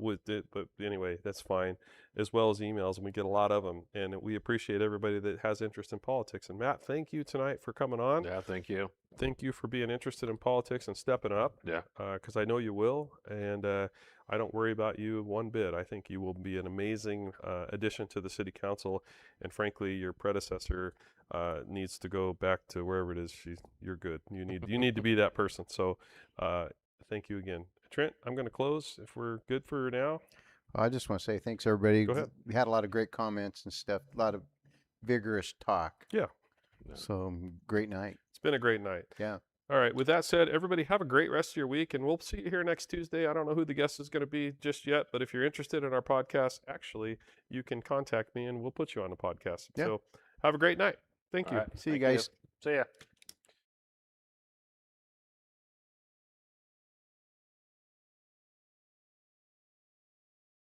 anyway, that's fine, as well as emails, and we get a lot of them. And we appreciate everybody that has interest in politics. And Matt, thank you tonight for coming on. Yeah, thank you. Thank you for being interested in politics and stepping up. Yeah. Because I know you will, and I don't worry about you one bit. I think you will be an amazing addition to the city council, and frankly, your predecessor needs to go back to wherever it is. You're good. You need to be that person. So thank you again. Trent, I'm going to close if we're good for now. I just want to say thanks, everybody. Go ahead. We had a lot of great comments and stuff, a lot of vigorous talk. Yeah. So great night. It's been a great night. Yeah. All right. With that said, everybody have a great rest of your week, and we'll see you here next Tuesday. I don't know who the guest is going to be just yet, but if you're interested in our podcast, actually, you can contact me and we'll put you on the podcast. Yeah. So have a great night. Thank All you. right. See you Thank guys. See ya.